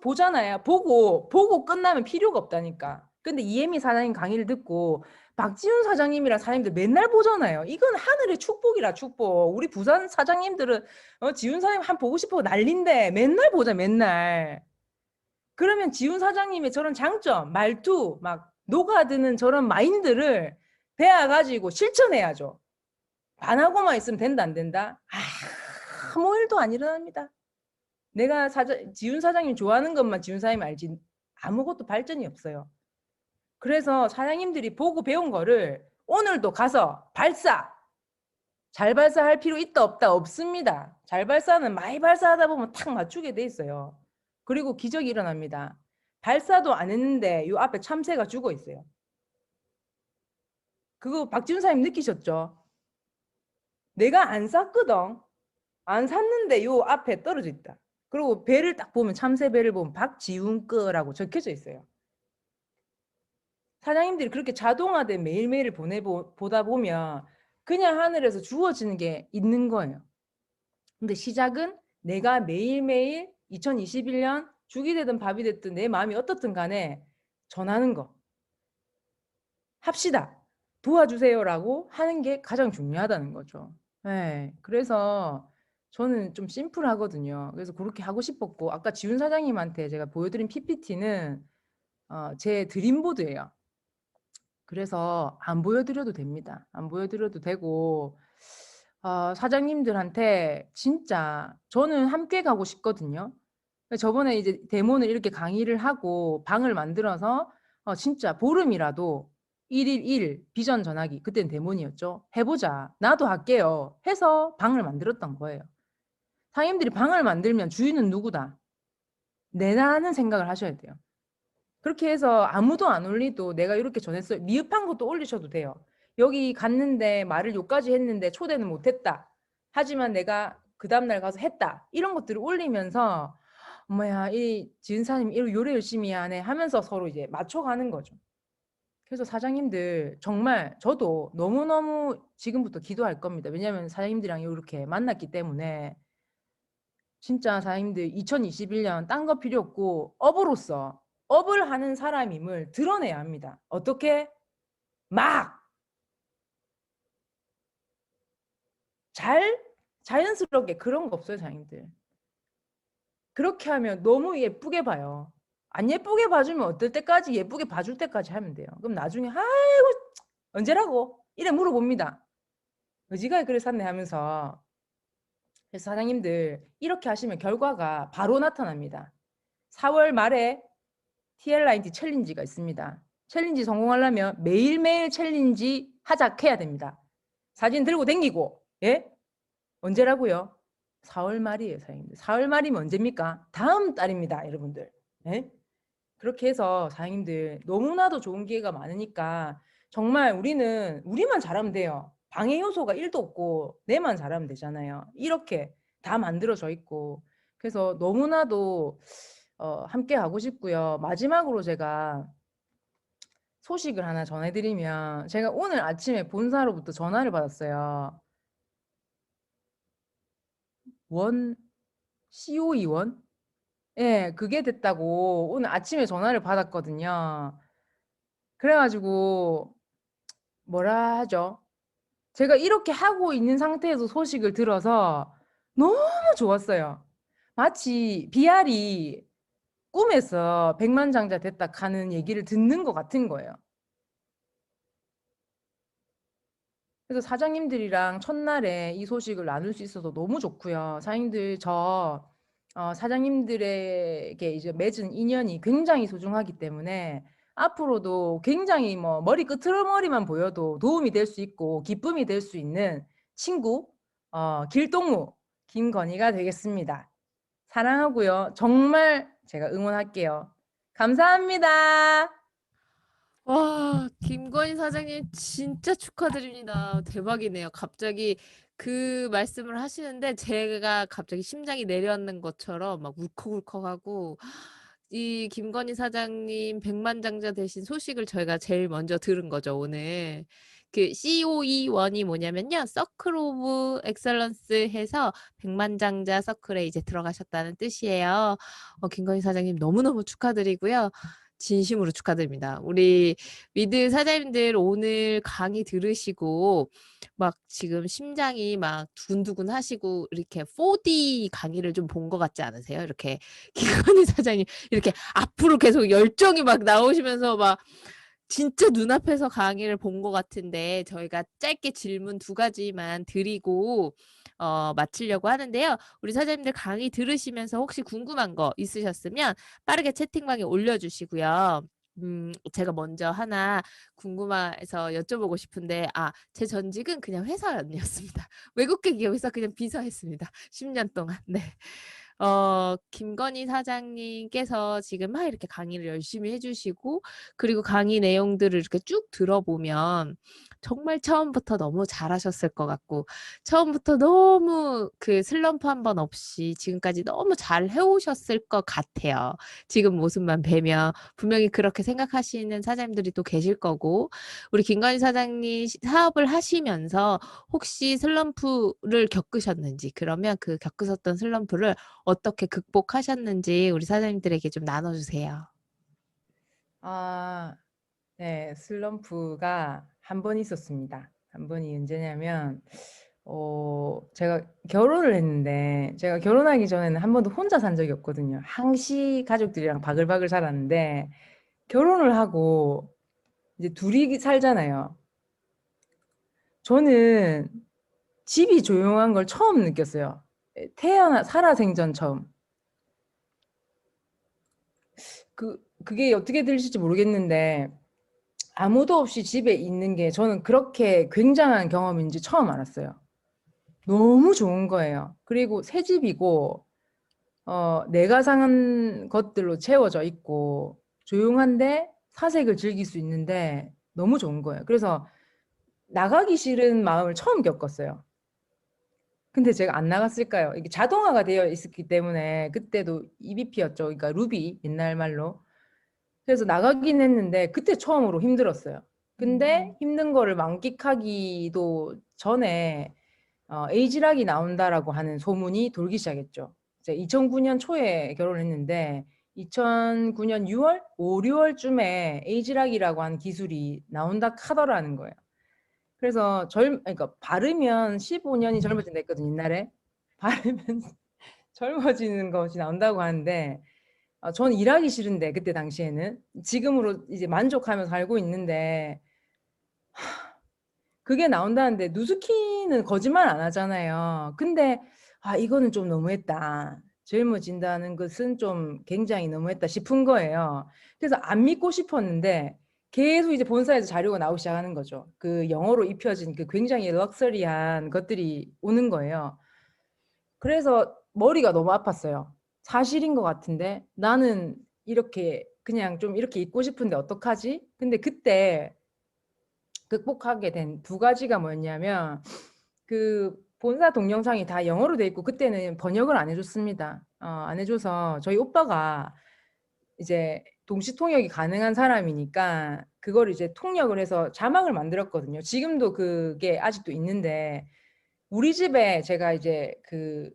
보잖아요. 보고 끝나면 필요가 없다니까. 근데 이혜미 사장님 강의를 듣고 박지훈 사장님이랑 사장님들 맨날 보잖아요. 이건 하늘의 축복이라 축복. 우리 부산 사장님들은 지훈 사장님 한 보고 싶어 난린데 맨날 보자 맨날. 그러면 지훈 사장님의 저런 장점, 말투, 막 녹아드는 저런 마인드를 배워가지고 실천해야죠. 반하고만 있으면 된다 안 된다? 아무 일도 안 일어납니다. 내가 지훈 사장님 좋아하는 것만 지훈 사장님 알지 아무것도 발전이 없어요. 그래서 사장님들이 보고 배운 거를 오늘도 가서 발사! 잘 발사할 필요 있다 없다 없습니다. 잘 발사는 많이 발사하다 보면 탁 맞추게 돼 있어요. 그리고 기적이 일어납니다. 발사도 안 했는데 요 앞에 참새가 죽어 있어요. 그거 박지훈 사장님 느끼셨죠? 내가 안 샀거든. 안 샀는데 요 앞에 떨어져 있다. 그리고 배를 딱 보면 참새 배를 보면 박지훈 거라고 적혀져 있어요. 사장님들이 그렇게 자동화된 매일매일을 보다 보면 그냥 하늘에서 주어지는 게 있는 거예요. 근데 시작은 내가 매일매일 2021년 죽이 되든 밥이 됐든 내 마음이 어떻든 간에 전하는 거. 합시다. 도와주세요라고 하는 게 가장 중요하다는 거죠. 네, 그래서 저는 좀 심플하거든요. 그래서 그렇게 하고 싶었고 아까 지훈 사장님한테 제가 보여드린 PPT는 제 드림보드예요. 그래서 안 보여드려도 됩니다. 안 보여드려도 되고 사장님들한테 진짜 저는 함께 가고 싶거든요. 저번에 이제 데모는 이렇게 강의를 하고 방을 만들어서 진짜 보름이라도 1일 1 비전 전하기 그때는 데모니였죠. 해보자. 나도 할게요. 해서 방을 만들었던 거예요. 사장님들이 방을 만들면 주인은 누구다? 내라는 생각을 하셔야 돼요. 그렇게 해서 아무도 안 올리도 내가 이렇게 전했어요. 미흡한 것도 올리셔도 돼요. 여기 갔는데 말을 요까지 했는데 초대는 못했다. 하지만 내가 그 다음날 가서 했다. 이런 것들을 올리면서 엄마야 이 지은사님 이 요래 열심히 하네 하면서 서로 이제 맞춰가는 거죠. 그래서 사장님들 정말 저도 너무너무 지금부터 기도할 겁니다. 왜냐하면 사장님들이랑 이렇게 만났기 때문에 진짜 사장님들 2021년 딴 거 필요 없고 업으로서 업을 하는 사람임을 드러내야 합니다. 어떻게? 막! 자연스럽게 그런 거 없어요, 사장님들. 그렇게 하면 너무 예쁘게 봐요. 안 예쁘게 봐주면 어떨 때까지 예쁘게 봐줄 때까지 하면 돼요. 그럼 나중에 아이고 언제라고? 이래 물어봅니다. 어지간히 그래 샀네 하면서. 그래서 사장님들 이렇게 하시면 결과가 바로 나타납니다. 4월 말에 TLINT 챌린지가 있습니다. 챌린지 성공하려면 매일매일 챌린지 하작해야 됩니다. 사진 들고 댕기고 예? 언제라고요? 4월 말이에요, 사장님들. 4월 말이면 언제입니까? 다음 달입니다, 여러분들. 예? 그렇게 해서 사장님들 너무나도 좋은 기회가 많으니까 정말 우리만 잘하면 돼요. 방해 요소가 1도 없고 내만 잘하면 되잖아요. 이렇게 다 만들어져 있고 그래서 너무나도 함께 하고 싶고요. 마지막으로 제가 소식을 하나 전해드리면 제가 오늘 아침에 본사로부터 전화를 받았어요. 원 COE 원 예, 그게 됐다고 오늘 아침에 전화를 받았거든요. 그래가지고 뭐라 하죠? 제가 이렇게 하고 있는 상태에서 소식을 들어서 너무 좋았어요. 마치 비알이 꿈에서 백만장자 됐다 하는 얘기를 듣는 것 같은 거예요. 그래서 사장님들이랑 첫날에 이 소식을 나눌 수 있어서 너무 좋고요. 사장님들 사장님들에게 이제 맺은 인연이 굉장히 소중하기 때문에 앞으로도 굉장히 뭐 머리 끄트머리만 보여도 도움이 될 수 있고 기쁨이 될 수 있는 친구 길동무 김건희가 되겠습니다. 사랑하고요. 정말 제가 응원할게요. 감사합니다. 와, 김건희 사장님 진짜 축하드립니다. 대박이네요. 갑자기 그 말씀을 하시는데 제가 갑자기 심장이 내려앉는 것처럼 막 울컥울컥하고 이 김건희 사장님 백만장자 되신 소식을 저희가 제일 먼저 들은 거죠, 오늘. 그 COE1이 뭐냐면요. 서클 오브 엑셀런스 해서 백만장자 서클에 이제 들어가셨다는 뜻이에요. 김건희 사장님 너무너무 축하드리고요. 진심으로 축하드립니다. 우리 미드 사장님들 오늘 강의 들으시고 막 지금 심장이 막 두근두근 하시고 이렇게 4D 강의를 좀 본 것 같지 않으세요? 이렇게 김건희 사장님 이렇게 앞으로 계속 열정이 막 나오시면서 막 진짜 눈앞에서 강의를 본 것 같은데 저희가 짧게 질문 2가지만 드리고 마치려고 하는데요. 우리 사장님들 강의 들으시면서 혹시 궁금한 거 있으셨으면 빠르게 채팅방에 올려주시고요. 제가 먼저 하나 궁금해서 여쭤보고 싶은데 제 전직은 그냥 회사 언니였습니다. 외국계 기업에서 그냥 비서했습니다. 10년 동안. 네. 김건희 사장님께서 지금 막 이렇게 강의를 열심히 해주시고 그리고 강의 내용들을 이렇게 쭉 들어보면 정말 처음부터 너무 잘하셨을 것 같고 처음부터 너무 그 슬럼프 한 번 없이 지금까지 너무 잘 해오셨을 것 같아요. 지금 모습만 뵈면 분명히 그렇게 생각하시는 사장님들이 또 계실 거고 우리 김건희 사장님 사업을 하시면서 혹시 슬럼프를 겪으셨는지 그러면 그 겪으셨던 슬럼프를 어떻게 극복하셨는지 우리 사장님들에게 좀 나눠주세요. 네, 슬럼프가 한 번 있었습니다. 한 번이 언제냐면, 제가 결혼을 했는데, 제가 결혼하기 전에는 한 번도 혼자 산 적이 없거든요. 항시 가족들이랑 바글바글 살았는데, 결혼을 하고 이제 둘이 살잖아요. 저는 집이 조용한 걸 처음 느꼈어요. 살아생전 처음. 그게 어떻게 들리실지 모르겠는데, 아무도 없이 집에 있는 게 저는 그렇게 굉장한 경험인지 처음 알았어요. 너무 좋은 거예요. 그리고 새 집이고, 내가 상한 것들로 채워져 있고, 조용한데 사색을 즐길 수 있는데 너무 좋은 거예요. 그래서 나가기 싫은 마음을 처음 겪었어요. 근데 제가 안 나갔을까요? 이게 자동화가 되어 있었기 때문에 그때도 EBP였죠. 그러니까 루비 옛날 말로. 그래서 나가긴 했는데 그때 처음으로 힘들었어요. 근데 힘든 거를 만끽하기도 전에 에이지락이 나온다라고 하는 소문이 돌기 시작했죠. 이제 2009년 초에 결혼했는데 2009년 6월, 5, 6월쯤에 에이지락이라고 하는 기술이 나온다 하더라는 거예요. 그래서 그러니까 바르면 15년이 젊어진다 했거든요, 옛날에. 바르면 젊어지는 것이 나온다고 하는데 저는 일하기 싫은데 그때 당시에는 지금으로 이제 만족하면서 살고 있는데 그게 나온다는데 누수키는 거짓말 안 하잖아요. 근데 이거는 좀 너무했다. 젊어진다는 것은 좀 굉장히 너무했다 싶은 거예요. 그래서 안 믿고 싶었는데 계속 이제 본사에서 자료가 나오기 시작하는 거죠. 그 영어로 입혀진 그 굉장히 럭셔리한 것들이 오는 거예요. 그래서 머리가 너무 아팠어요. 사실인 것 같은데 나는 이렇게 그냥 좀 이렇게 있고 싶은데 어떡하지? 근데 그때 극복하게 된 2가지가 뭐였냐면 그 본사 동영상이 다 영어로 돼 있고 그때는 번역을 안 해줬습니다. 안 해줘서 저희 오빠가 이제 동시 통역이 가능한 사람이니까 그걸 이제 통역을 해서 자막을 만들었거든요. 지금도 그게 아직도 있는데 우리 집에 제가 이제 그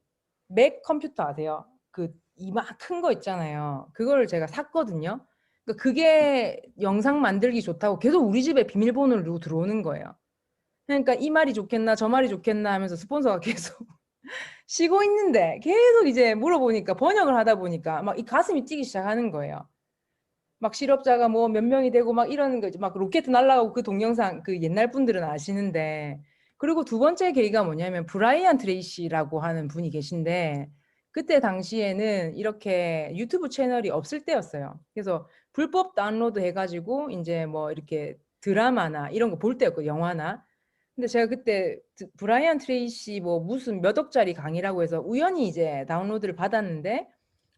맥 컴퓨터 아세요? 그 이만 큰 거 있잖아요. 그거를 제가 샀거든요. 그러니까 그게 영상 만들기 좋다고 계속 우리 집에 비밀번호를 누고 들어오는 거예요. 그러니까 이 말이 좋겠나 저 말이 좋겠나 하면서 스폰서가 계속 쉬고 있는데 계속 이제 물어보니까 번역을 하다 보니까 막 이 가슴이 뛰기 시작하는 거예요. 막 실업자가 뭐 몇 명이 되고 막 이러는 거, 막 로켓 날아가고 그 동영상 그 옛날 분들은 아시는데. 그리고 두 번째 계기가 뭐냐면 브라이언 트레이시라고 하는 분이 계신데 그때 당시에는 이렇게 유튜브 채널이 없을 때였어요. 그래서 불법 다운로드 해가지고 이제 뭐 이렇게 드라마나 이런 거 볼 때였고 영화나. 근데 제가 그때 브라이언 트레이시 뭐 무슨 몇 억짜리 강의라고 해서 우연히 이제 다운로드를 받았는데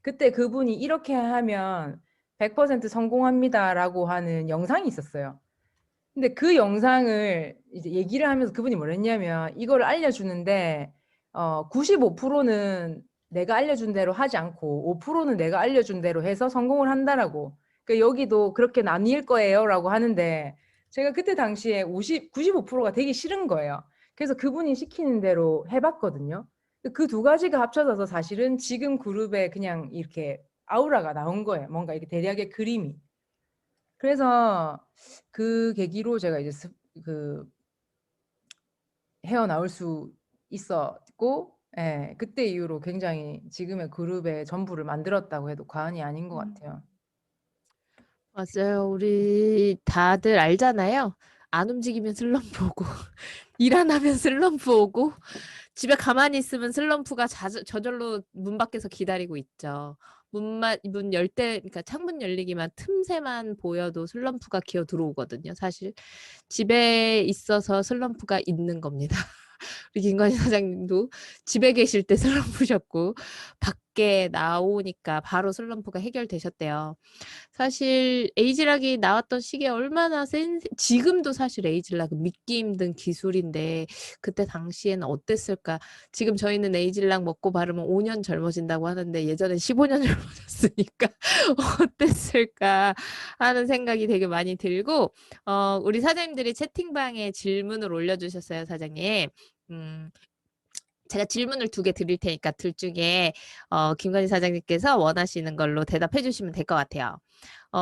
그때 그분이 이렇게 하면 100% 성공합니다라고 하는 영상이 있었어요. 근데 그 영상을 이제 얘기를 하면서 그분이 뭐랬냐면 이걸 알려주는데 95%는 내가 알려준 대로 하지 않고 5%는 내가 알려준 대로 해서 성공을 한다라고. 그러니까 여기도 그렇게 나뉠 거예요라고 하는데 제가 그때 당시에 95%가 되기 싫은 거예요. 그래서 그분이 시키는 대로 해봤거든요. 그 두 가지가 합쳐져서 사실은 지금 그룹에 그냥 이렇게 아우라가 나온 거예요. 뭔가 이렇게 대략의 그림이. 그래서 그 계기로 제가 이제 그 헤어나올 수 있었고, 예, 그때 이후로 굉장히 지금의 그룹의 전부를 만들었다고 해도 과언이 아닌 것 같아요. 맞아요. 우리 다들 알잖아요. 안 움직이면 슬럼프 오고, 일 안 하면 슬럼프 오고, 집에 가만히 있으면 슬럼프가 저절로 문 밖에서 기다리고 있죠. 문 열 때, 그러니까 창문 열리기만 틈새만 보여도 슬럼프가 기어 들어오거든요. 사실 집에 있어서 슬럼프가 있는 겁니다. 우리 김건희 사장님도 집에 계실 때 슬럼프셨고 밖에 나오니까 바로 슬럼프가 해결되셨대요. 사실 에이즐락이 나왔던 시기에 얼마나 지금도 사실 에이즐락은 믿기 힘든 기술인데 그때 당시에는 어땠을까? 지금 저희는 에이즐락 먹고 바르면 5년 젊어진다고 하는데 예전엔 15년 젊어졌으니까 어땠을까 하는 생각이 되게 많이 들고 우리 사장님들이 채팅방에 질문을 올려주셨어요, 사장님. 제가 질문을 2개 드릴 테니까 둘 중에 김건희 사장님께서 원하시는 걸로 대답해 주시면 될 것 같아요.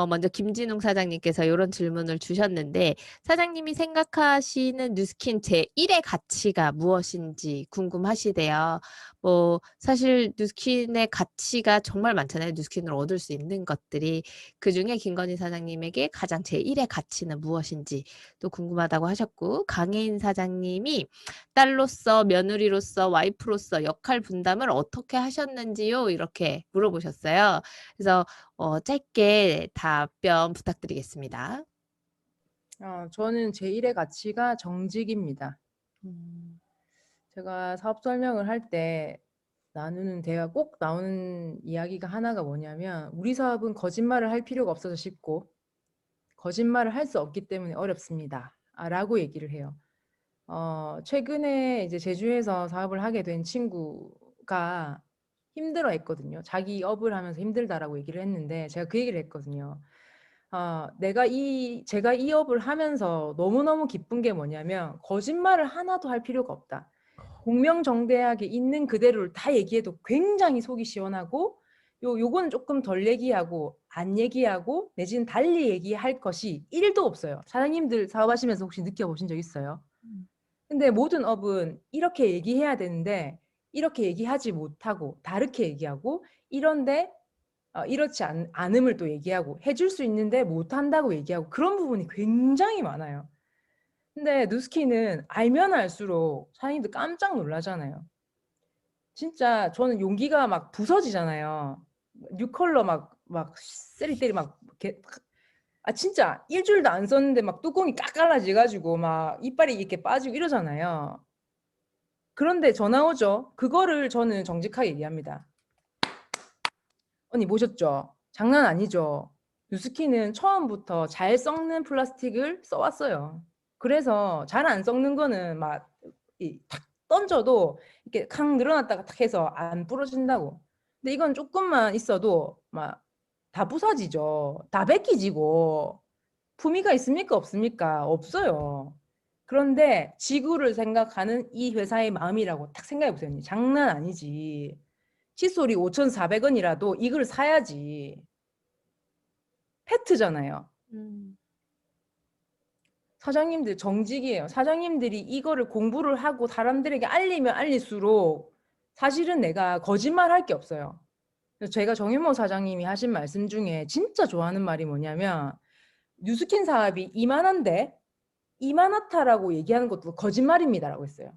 먼저 김진웅 사장님께서 이런 질문을 주셨는데 사장님이 생각하시는 뉴스킨 제1의 가치가 무엇인지 궁금하시대요. 뭐 사실 뉴스킨의 가치가 정말 많잖아요. 뉴스킨을 얻을 수 있는 것들이. 그중에 김건희 사장님에게 가장 제1의 가치는 무엇인지 또 궁금하다고 하셨고 강혜인 사장님이 딸로서 며느리로서 와이프로서 역할 분담을 어떻게 하셨는지요? 이렇게 물어보셨어요. 그래서 짧게 답변 부탁드리겠습니다. 저는 제1의 가치가 정직입니다. 제가 사업 설명을 할 때 나누는 대화 꼭 나오는 이야기가 하나가 뭐냐면 우리 사업은 거짓말을 할 필요가 없어서 쉽고 거짓말을 할 수 없기 때문에 어렵습니다. 라고 얘기를 해요. 최근에 이제 제주에서 사업을 하게 된 친구가 힘들어 했거든요. 자기 업을 하면서 힘들다라고 얘기를 했는데 제가 그 얘기를 했거든요. 제가 이 업을 하면서 너무너무 기쁜 게 뭐냐면 거짓말을 하나도 할 필요가 없다. 공명정대하게 있는 그대로를 다 얘기해도 굉장히 속이 시원하고 요거는 조금 덜 얘기하고 안 얘기하고 내지는 달리 얘기할 것이 1도 없어요. 사장님들 사업하시면서 혹시 느껴보신 적 있어요? 근데 모든 업은 이렇게 얘기해야 되는데 이렇게 얘기하지 못하고 다르게 얘기하고 이런데 이렇지 않음을 또 얘기하고 해줄 수 있는데 못한다고 얘기하고 그런 부분이 굉장히 많아요. 근데 누스키는 알면 알수록 사장님들 깜짝 놀라잖아요. 진짜 저는 용기가 막 부서지잖아요. 뉴컬러 막 세리 때리 막 진짜 일주일도 안 썼는데 막 뚜껑이 까깔라지가지고 막 이빨이 이렇게 빠지고 이러잖아요. 그런데 전화 오죠. 그거를 저는 정직하게 얘기합니다. 언니 보셨죠? 장난 아니죠? 뉴스키는 처음부터 잘 썩는 플라스틱을 써왔어요. 그래서 잘 안 썩는 거는 탁 던져도 이렇게 캉 늘어났다가 탁 해서 안 부러진다고. 근데 이건 조금만 있어도 막 다 부서지죠. 다 벗기지고. 품위가 있습니까? 없습니까? 없어요. 그런데 지구를 생각하는 이 회사의 마음이라고 딱 생각해 보세요. 장난 아니지. 칫솔이 5,400원이라도 이걸 사야지. 팩트잖아요. 사장님들 정직이에요. 사장님들이 이거를 공부를 하고 사람들에게 알리면 알릴수록 사실은 내가 거짓말할 게 없어요. 그래서 제가 정현모 사장님이 하신 말씀 중에 진짜 좋아하는 말이 뭐냐면 뉴스킨 사업이 이만한데 이만하다라고 얘기하는 것도 거짓말입니다라고 했어요.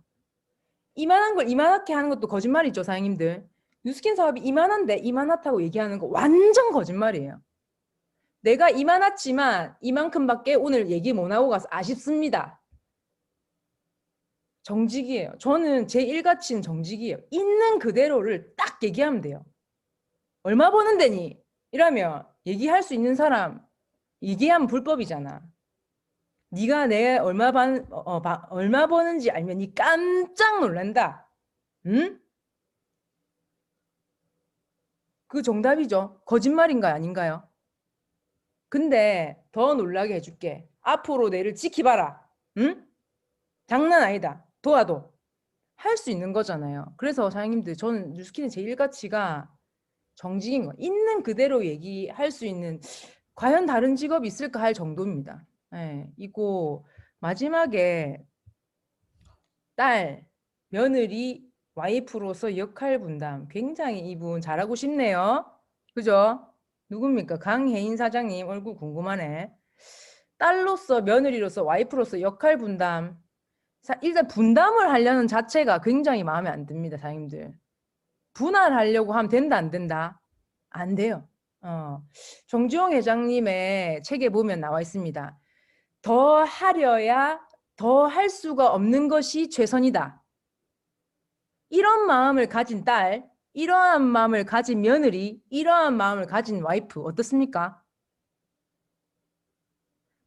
이만한 걸 이만하게 하는 것도 거짓말이죠, 사장님들. 뉴스킨 사업이 이만한데 이만하다고 얘기하는 거 완전 거짓말이에요. 내가 이만하지만 이만큼밖에 오늘 얘기 못 하고 가서 아쉽습니다. 정직이에요. 저는 제 일가치는 정직이에요. 있는 그대로를 딱 얘기하면 돼요. 얼마 버는 데니? 이러면 얘기할 수 있는 사람 얘기하면 불법이잖아. 네가 내 얼마 버는지 알면 니 깜짝 놀란다. 응? 그 정답이죠. 거짓말인가요? 아닌가요? 근데 더 놀라게 해줄게. 앞으로 내를 지켜봐라. 응? 장난 아니다. 도와도. 할 수 있는 거잖아요. 그래서 사장님들 저는 뉴스킨의 제일 가치가 정직인 거. 있는 그대로 얘기할 수 있는 과연 다른 직업이 있을까 할 정도입니다. 예, 이거 마지막에 딸, 며느리, 와이프로서 역할 분담 굉장히 이분 잘하고 싶네요. 그죠? 누굽니까? 강혜인 사장님 얼굴 궁금하네. 딸로서 며느리로서 와이프로서 역할 분담. 일단 분담을 하려는 자체가 굉장히 마음에 안 듭니다, 사장님들. 분할하려고 하면 된다, 안 된다? 안 돼요. 정주영 회장님의 책에 보면 나와 있습니다. 더 하려야 더 할 수가 없는 것이 최선이다. 이런 마음을 가진 딸, 이러한 마음을 가진 며느리, 이러한 마음을 가진 와이프 어떻습니까?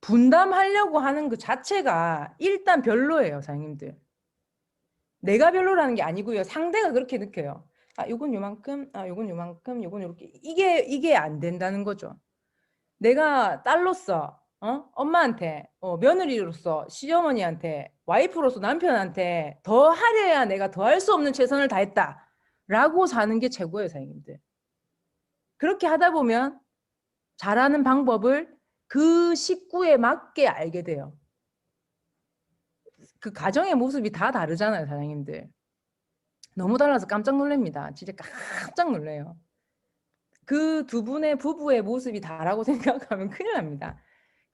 분담하려고 하는 그 자체가 일단 별로예요, 사장님들. 내가 별로라는 게 아니고요. 상대가 그렇게 느껴요. 아, 요건 요만큼, 아, 요건 요만큼, 요건 요렇게. 이게 안 된다는 거죠. 내가 딸로서, 엄마한테, 며느리로서, 시어머니한테, 와이프로서 남편한테 더 하려야 내가 더 할 수 없는 최선을 다했다. 라고 사는 게 최고예요, 사장님들. 그렇게 하다 보면 잘하는 방법을 그 식구에 맞게 알게 돼요. 그 가정의 모습이 다 다르잖아요, 사장님들. 너무 달라서 깜짝 놀랍니다. 진짜 깜짝 놀래요. 그 두 분의 부부의 모습이 다라고 생각하면 큰일 납니다.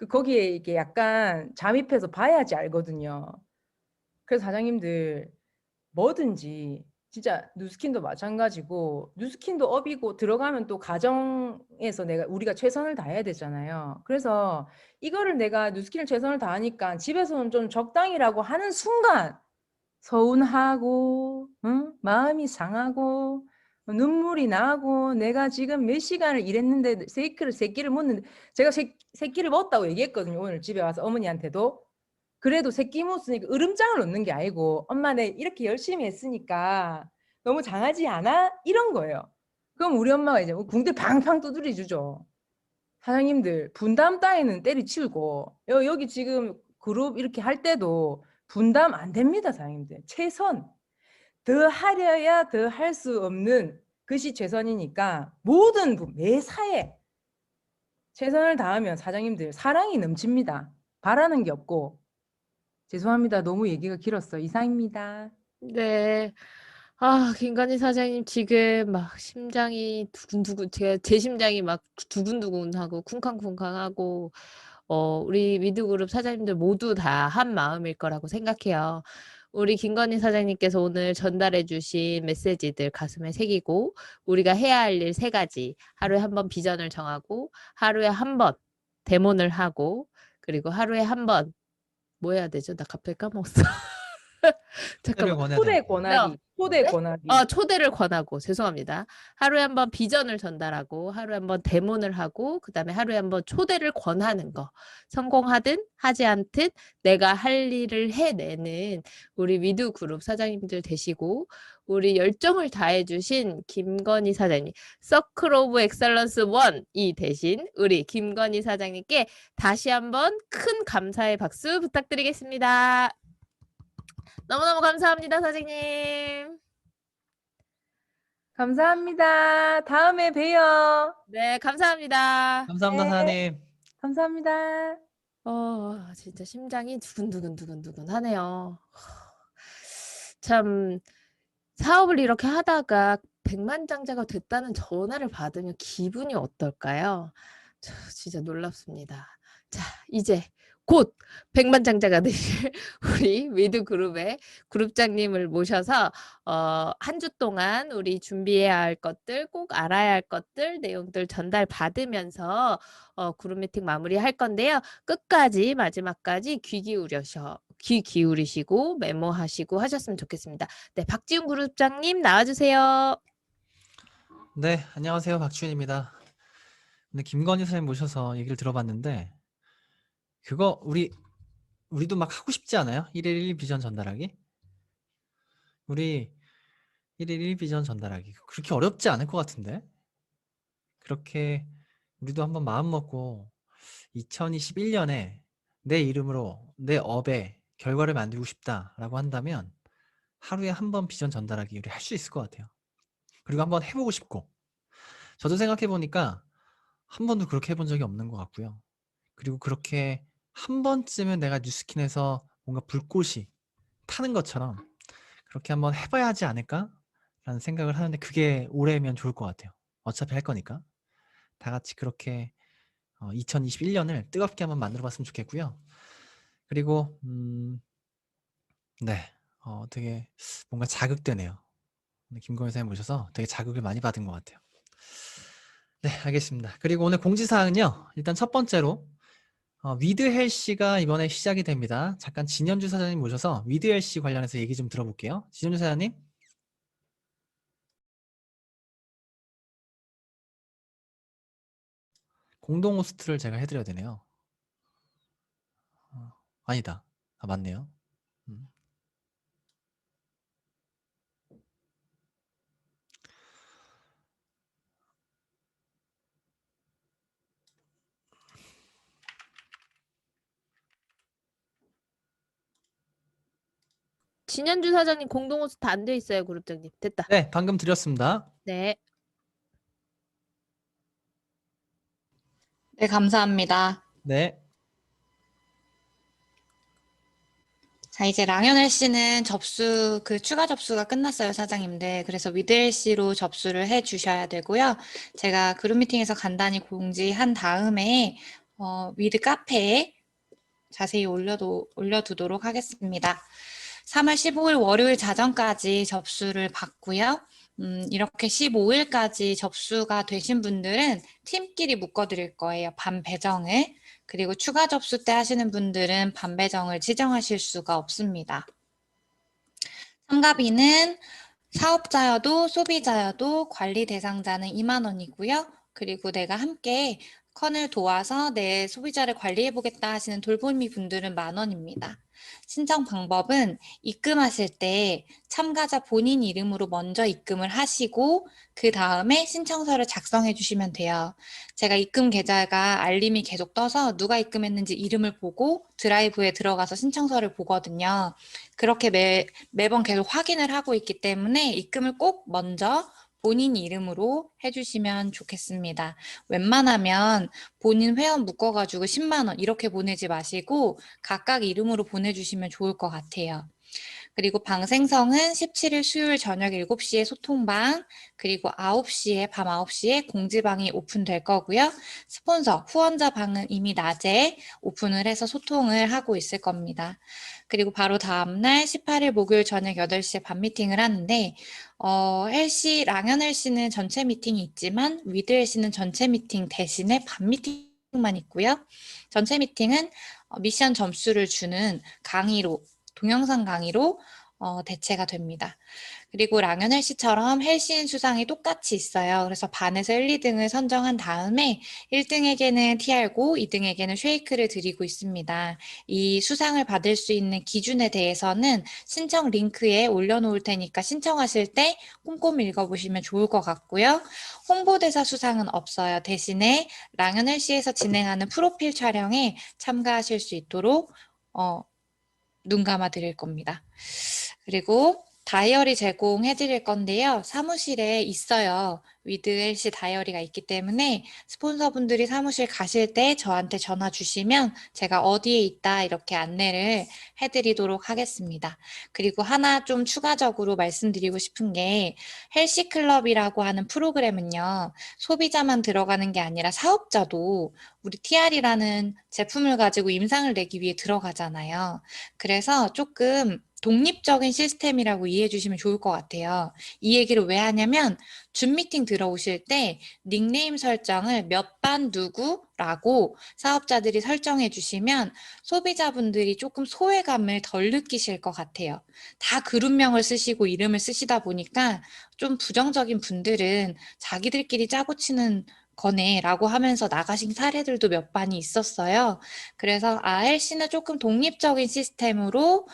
거기에 이게 약간 잠입해서 봐야지 알거든요. 그래서 사장님들 뭐든지 진짜 뉴스킨도 마찬가지고 뉴스킨도 업이고 들어가면 또 가정에서 우리가 최선을 다해야 되잖아요. 그래서 이거를 내가 뉴스킨을 최선을 다하니까 집에서는 좀 적당히라고 하는 순간 서운하고 마음이 상하고 눈물이 나고 내가 지금 몇 시간을 일했는데 세 끼를 먹는데 제가 세 끼를 먹었다고 얘기했거든요. 오늘 집에 와서 어머니한테도. 그래도 새끼 먹었으니까 으름장을 놓는 게 아니고 엄마 내 이렇게 열심히 했으니까 너무 장하지 않아? 이런 거예요. 그럼 우리 엄마가 이제 궁대 팡팡 두드려 주죠. 사장님들 분담 따위는 때리치우고 여기 지금 그룹 이렇게 할 때도 분담 안 됩니다, 사장님들. 최선. 더 하려야 더 할 수 없는 것이 최선이니까 모든 매사에 최선을 다하면 사장님들 사랑이 넘칩니다. 바라는 게 없고. 죄송합니다. 너무 얘기가 길었어. 이상입니다. 네. 아, 김건희 사장님 지금 막 심장이 두근두근, 제 심장이 막 두근두근하고 쿵쾅쿵쾅하고, 우리 미드그룹 사장님들 모두 다 한 마음일 거라고 생각해요. 우리 김건희 사장님께서 오늘 전달해주신 메시지들 가슴에 새기고, 우리가 해야 할 일 3가지, 하루에 한 번 비전을 정하고, 하루에 한 번 데모를 하고, 그리고 하루에 한 번, 뭐 해야 되죠? 나 갑자기 까먹었어. 잠깐만. 초대 권하기. 초대 네? 권하기. 초대를 권하고, 죄송합니다. 하루에 한 번 비전을 전달하고, 하루에 한 번 데모를 하고, 그 다음에 하루에 한 번 초대를 권하는 거. 성공하든 하지 않든 내가 할 일을 해내는 우리 위드 그룹 사장님들 되시고, 우리 열정을 다해주신 김건희 사장님, 서클 오브 엑셀런스 1이 대신 우리 김건희 사장님께 다시 한번 큰 감사의 박수 부탁드리겠습니다. 너무너무 감사합니다, 사장님. 감사합니다. 다음에 봬요. 네, 감사합니다. 감사합니다, 네, 사장님. 감사합니다. 진짜 심장이 두근두근두근두근 하네요. 참, 사업을 이렇게 하다가 백만장자가 됐다는 전화를 받으면 기분이 어떨까요? 진짜 놀랍습니다. 자, 이제 곧 백만장자가 되실 우리 위드그룹의 그룹장님을 모셔서 한 주 동안 우리 준비해야 할 것들, 꼭 알아야 할 것들, 내용들 전달 받으면서 그룹 미팅 마무리할 건데요. 끝까지 마지막까지 귀 기울이시고 메모하시고 하셨으면 좋겠습니다. 네, 박지훈 그룹장님 나와주세요. 네, 안녕하세요. 박주현입니다. 근데 김건희 선생님 모셔서 얘기를 들어봤는데 그거 우리도 막 하고 싶지 않아요? 1일 1 비전 전달하기? 우리 1일 1 비전 전달하기. 그렇게 어렵지 않을 것 같은데? 그렇게 우리도 한번 마음 먹고 2021년에 내 이름으로 내 업에 결과를 만들고 싶다라고 한다면 하루에 한 번 비전 전달하기 우리 할 수 있을 것 같아요. 그리고 한번 해보고 싶고 저도 생각해 보니까 한 번도 그렇게 해본 적이 없는 것 같고요. 그리고 그렇게 한 번쯤은 내가 뉴스킨에서 뭔가 불꽃이 타는 것처럼 그렇게 한번 해봐야 하지 않을까라는 생각을 하는데 그게 올해면 좋을 것 같아요. 어차피 할 거니까. 다 같이 그렇게 2021년을 뜨겁게 한번 만들어 봤으면 좋겠고요. 그리고 네, 되게 뭔가 자극되네요. 오늘 김건희 선생님 모셔서 되게 자극을 많이 받은 것 같아요. 네, 알겠습니다. 그리고 오늘 공지사항은요. 일단 첫 번째로 위드헬시가 이번에 시작이 됩니다. 잠깐 진현주 사장님 모셔서 위드헬시 관련해서 얘기 좀 들어볼게요. 진현주 사장님. 공동 호스트를 제가 해드려야 되네요. 아니다. 아, 맞네요. 진현주 사장님 공동 호스트 안 돼 있어요, 그룹장님. 됐다. 네, 방금 드렸습니다. 네. 네, 감사합니다. 네. 자, 이제 랑현엘 씨는 추가 접수가 끝났어요, 사장님들. 그래서 위드엘 씨로 접수를 해 주셔야 되고요. 제가 그룹 미팅에서 간단히 공지한 다음에, 위드 카페에 자세히 올려두도록 하겠습니다. 3월 15일 월요일 자정까지 접수를 받고요. 이렇게 15일까지 접수가 되신 분들은 팀끼리 묶어드릴 거예요. 반 배정을. 그리고 추가 접수 때 하시는 분들은 반 배정을 지정하실 수가 없습니다. 참가비는 사업자여도 소비자여도 관리 대상자는 2만 원이고요. 그리고 내가 함께 컨을 도와서 내 소비자를 관리해보겠다 하시는 돌보미 분들은 10,000원입니다. 신청 방법은 입금하실 때 참가자 본인 이름으로 먼저 입금을 하시고 그 다음에 신청서를 작성해 주시면 돼요. 제가 입금 계좌가 알림이 계속 떠서 누가 입금했는지 이름을 보고 드라이브에 들어가서 신청서를 보거든요. 그렇게 매번 계속 확인을 하고 있기 때문에 입금을 꼭 먼저 본인 이름으로 해주시면 좋겠습니다. 웬만하면 본인 회원 묶어가지고 10만 원 이렇게 보내지 마시고 각각 이름으로 보내주시면 좋을 것 같아요. 그리고 방 생성은 17일 수요일 저녁 7시에 소통방, 그리고 밤 9시에 공지방이 오픈될 거고요. 스폰서, 후원자 방은 이미 낮에 오픈을 해서 소통을 하고 있을 겁니다. 그리고 바로 다음날 18일 목요일 저녁 8시에 반 미팅을 하는데 랑현 헬씨는 전체 미팅이 있지만 위드 헬씨는 전체 미팅 대신에 반 미팅만 있고요. 전체 미팅은 미션 점수를 주는 동영상 강의로 대체가 됩니다. 그리고 랑현 헬씨처럼 헬시인 수상이 똑같이 있어요. 그래서 반에서 1, 2등을 선정한 다음에 1등에게는 TR고 2등에게는 쉐이크를 드리고 있습니다. 이 수상을 받을 수 있는 기준에 대해서는 신청 링크에 올려놓을 테니까 신청하실 때 꼼꼼히 읽어보시면 좋을 것 같고요. 홍보대사 수상은 없어요. 대신에 랑현 헬시에서 진행하는 프로필 촬영에 참가하실 수 있도록 눈 감아 드릴 겁니다. 그리고 다이어리 제공해 드릴 건데요. 사무실에 있어요. 위드 헬시 다이어리가 있기 때문에 스폰서분들이 사무실 가실 때 저한테 전화 주시면 제가 어디에 있다 이렇게 안내를 해 드리도록 하겠습니다. 그리고 하나 좀 추가적으로 말씀드리고 싶은 게 헬시 클럽이라고 하는 프로그램은요. 소비자만 들어가는 게 아니라 사업자도 우리 TR이라는 제품을 가지고 임상을 내기 위해 들어가잖아요. 그래서 조금 독립적인 시스템이라고 이해해 주시면 좋을 것 같아요. 이 얘기를 왜 하냐면 줌 미팅 들어오실 때 닉네임 설정을 몇 반 누구라고 사업자들이 설정해 주시면 소비자분들이 조금 소외감을 덜 느끼실 것 같아요. 다 그룹명을 쓰시고 이름을 쓰시다 보니까 좀 부정적인 분들은 자기들끼리 짜고 치는 거네라고 하면서 나가신 사례들도 몇 반이 있었어요. 그래서 헬스는 조금 독립적인 시스템으로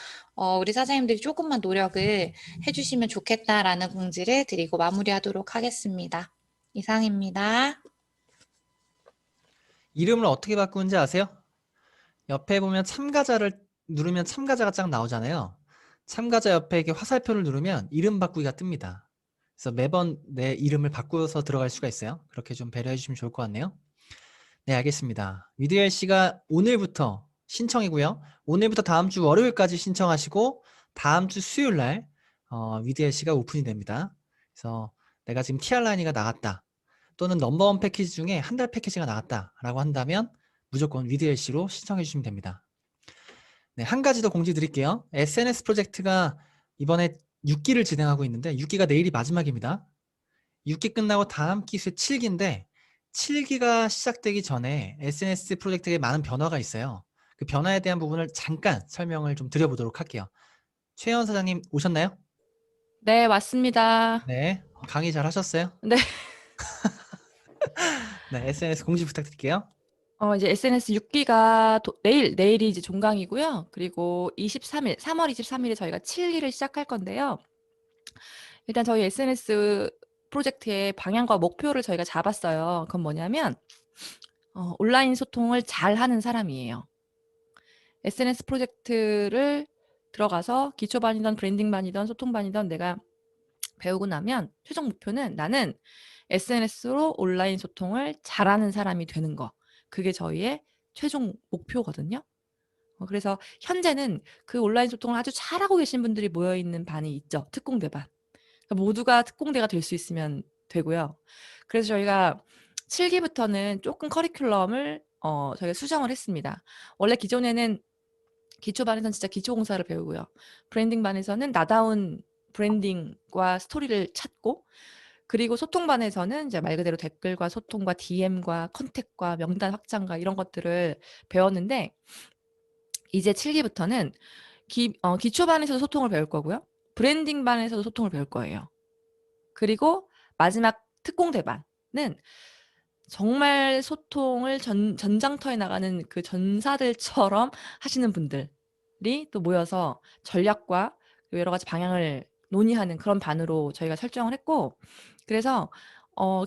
우리 사장님들이 조금만 노력을 해주시면 좋겠다라는 공지를 드리고 마무리하도록 하겠습니다. 이상입니다. 이름을 어떻게 바꾸는지 아세요? 옆에 보면 참가자를 누르면 참가자가 쫙 나오잖아요. 참가자 옆에 이렇게 화살표를 누르면 이름 바꾸기가 뜹니다. 그래서 매번 내 이름을 바꾸어서 들어갈 수가 있어요. 그렇게 좀 배려해 주시면 좋을 것 같네요. 네, 알겠습니다. 위드엘 씨가 오늘부터 신청이고요. 오늘부터 다음 주 월요일까지 신청하시고 다음 주 수요일 날 위드엘 씨가 오픈이 됩니다. 그래서 내가 지금 TR라인이가 나갔다. 또는 넘버원 패키지 중에 한 달 패키지가 나갔다라고 한다면 무조건 위드엘 씨로 신청해 주시면 됩니다. 네, 한 가지 더 공지 드릴게요. SNS 프로젝트가 이번에 6기를 진행하고 있는데 6기가 내일이 마지막입니다. 6기 끝나고 다음 기수에 7기인데 7기가 시작되기 전에 SNS 프로젝트에 많은 변화가 있어요. 그 변화에 대한 부분을 잠깐 설명을 좀 드려보도록 할게요. 최현 사장님 오셨나요? 네, 맞습니다. 네, 강의 잘 하셨어요? 네. 네, SNS 공지 부탁드릴게요. 이제 SNS 6기가 내일이 이제 종강이고요. 그리고 23일, 3월 23일에 저희가 7기를 시작할 건데요. 일단 저희 SNS 프로젝트의 방향과 목표를 저희가 잡았어요. 그건 뭐냐면, 온라인 소통을 잘 하는 사람이에요. SNS 프로젝트를 들어가서 기초반이든 브랜딩반이든 소통반이든 내가 배우고 나면 최종 목표는 나는 SNS로 온라인 소통을 잘하는 사람이 되는 거. 그게 저희의 최종 목표거든요. 그래서 현재는 그 온라인 소통을 아주 잘하고 계신 분들이 모여있는 반이 있죠. 특공대반. 그러니까 모두가 특공대가 될 수 있으면 되고요. 그래서 저희가 7기부터는 조금 커리큘럼을 저희가 수정을 했습니다. 원래 기존에는 기초반에서는 진짜 기초공사를 배우고요. 브랜딩반에서는 나다운 브랜딩과 스토리를 찾고, 그리고 소통반에서는 이제 말 그대로 댓글과 소통과 DM과 컨택과 명단 확장과 이런 것들을 배웠는데, 이제 7기부터는 기초반에서도 소통을 배울 거고요. 브랜딩반에서도 소통을 배울 거예요. 그리고 마지막 특공대반은 정말 소통을 전장터에 나가는 그 전사들처럼 하시는 분들이 또 모여서 전략과 여러 가지 방향을 논의하는 그런 반으로 저희가 설정을 했고, 그래서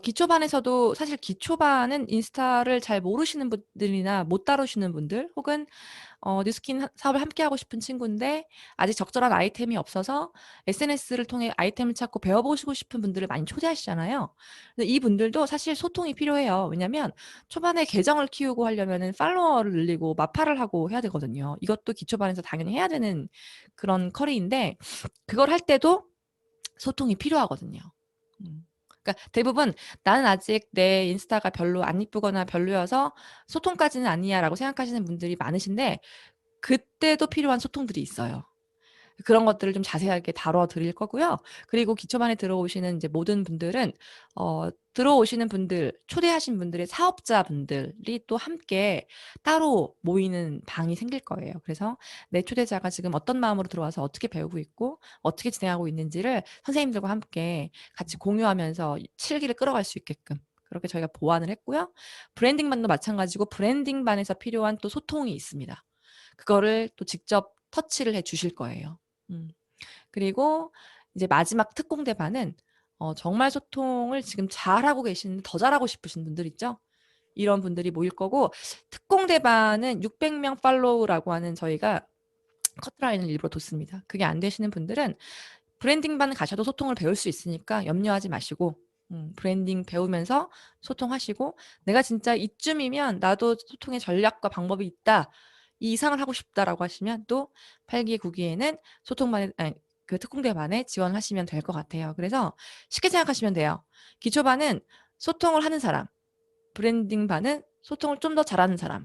기초반에서도 사실 기초반은 인스타를 잘 모르시는 분들이나 못 다루시는 분들, 혹은 뉴스킨 사업을 함께 하고 싶은 친구인데 아직 적절한 아이템이 없어서 SNS를 통해 아이템을 찾고 배워보시고 싶은 분들을 많이 초대하시잖아요. 근데 이 분들도 사실 소통이 필요해요. 왜냐면 초반에 계정을 키우고 하려면은 팔로워를 늘리고 마파를 하고 해야 되거든요. 이것도 기초반에서 당연히 해야 되는 그런 커리인데, 그걸 할 때도 소통이 필요하거든요. 그러니까 대부분 나는 아직 내 인스타가 별로 안 이쁘거나 별로여서 소통까지는 아니야라고 생각하시는 분들이 많으신데, 그때도 필요한 소통들이 있어요. 그런 것들을 좀 자세하게 다뤄 드릴 거고요. 그리고 기초반에 들어오시는 이제 모든 분들은 들어오시는 분들, 초대하신 분들의 사업자분들이 또 함께 따로 모이는 방이 생길 거예요. 그래서 내 초대자가 지금 어떤 마음으로 들어와서 어떻게 배우고 있고 어떻게 진행하고 있는지를 선생님들과 함께 같이 공유하면서 7기를 끌어갈 수 있게끔 그렇게 저희가 보완을 했고요. 브랜딩반도 마찬가지고 브랜딩반에서 필요한 또 소통이 있습니다. 그거를 또 직접 터치를 해 주실 거예요. 그리고 이제 마지막 특공대반은 정말 소통을 지금 잘하고 계시는데 더 잘하고 싶으신 분들 있죠? 이런 분들이 모일 거고, 특공대반은 600명 팔로우라고 하는 저희가 커트라인을 일부러 뒀습니다. 그게 안 되시는 분들은 브랜딩반 가셔도 소통을 배울 수 있으니까 염려하지 마시고 브랜딩 배우면서 소통하시고 내가 진짜 이쯤이면 나도 소통의 전략과 방법이 있다. 이 이상을 하고 싶다라고 하시면 또 8기, 9기에는 소통반에 아니, 그 특공대반에 지원하시면 될 것 같아요. 그래서 쉽게 생각하시면 돼요. 기초반은 소통을 하는 사람, 브랜딩반은 소통을 좀 더 잘하는 사람,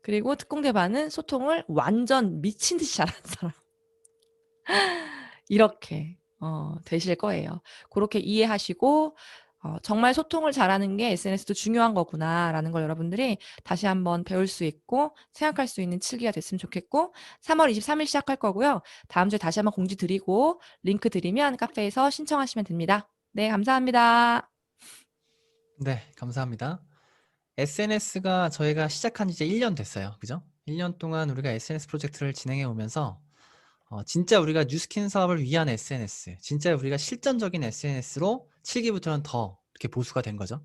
그리고 특공대반은 소통을 완전 미친 듯이 잘하는 사람. 이렇게 되실 거예요. 그렇게 이해하시고 정말 소통을 잘하는 게 SNS도 중요한 거구나라는 걸 여러분들이 다시 한번 배울 수 있고 생각할 수 있는 7기가 됐으면 좋겠고 3월 23일 시작할 거고요. 다음 주에 다시 한번 공지 드리고 링크 드리면 카페에서 신청하시면 됩니다. 네, 감사합니다. 네, 감사합니다. SNS가 저희가 시작한 지 이제 1년 됐어요. 그죠? 1년 동안 우리가 SNS 프로젝트를 진행해 오면서 진짜 우리가 뉴스킨 사업을 위한 SNS, 진짜 우리가 실전적인 SNS로 7기부터는 더 이렇게 보수가 된 거죠.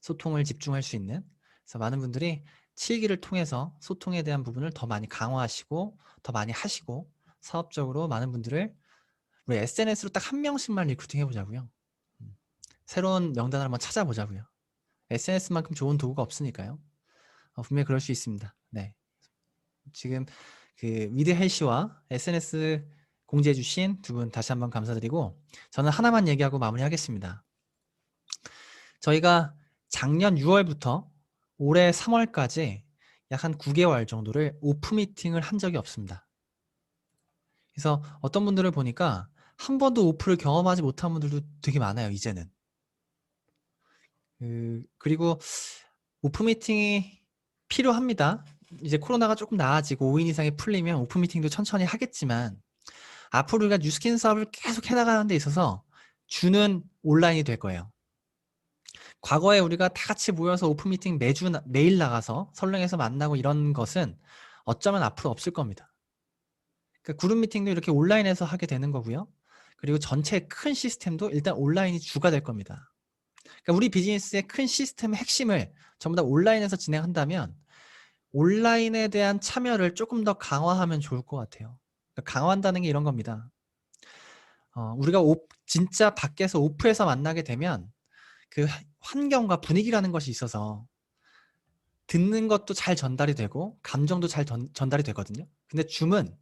소통을 집중할 수 있는. 그래서 많은 분들이 7기를 통해서 소통에 대한 부분을 더 많이 강화하시고 더 많이 하시고 사업적으로 많은 분들을 우리 SNS로 딱 한 명씩만 리크루팅 해보자고요. 새로운 명단을 한번 찾아보자고요. SNS만큼 좋은 도구가 없으니까요. 분명히 그럴 수 있습니다. 네. 지금 그 위드 헬시와 SNS 공지해 주신 두 분 다시 한번 감사드리고 저는 하나만 얘기하고 마무리하겠습니다. 저희가 작년 6월부터 올해 3월까지 약 한 9개월 정도를 오프 미팅을 한 적이 없습니다. 그래서 어떤 분들을 보니까 한 번도 오프를 경험하지 못한 분들도 되게 많아요, 이제는. 그리고 오프 미팅이 필요합니다. 이제 코로나가 조금 나아지고 5인 이상이 풀리면 오프 미팅도 천천히 하겠지만 앞으로 우리가 뉴스킨 사업을 계속 해나가는 데 있어서 주는 온라인이 될 거예요. 과거에 우리가 다 같이 모여서 오프 미팅 매일 나가서 설렁에서 만나고 이런 것은 어쩌면 앞으로 없을 겁니다. 그러니까 그룹 미팅도 이렇게 온라인에서 하게 되는 거고요. 그리고 전체 큰 시스템도 일단 온라인이 주가 될 겁니다. 그러니까 우리 비즈니스의 큰 시스템의 핵심을 전부 다 온라인에서 진행한다면 온라인에 대한 참여를 조금 더 강화하면 좋을 것 같아요. 그러니까 강화한다는 게 이런 겁니다. 우리가 진짜 밖에서 오프에서 만나게 되면 그 환경과 분위기라는 것이 있어서 듣는 것도 잘 전달이 되고 감정도 잘 전달이 되거든요. 근데 줌은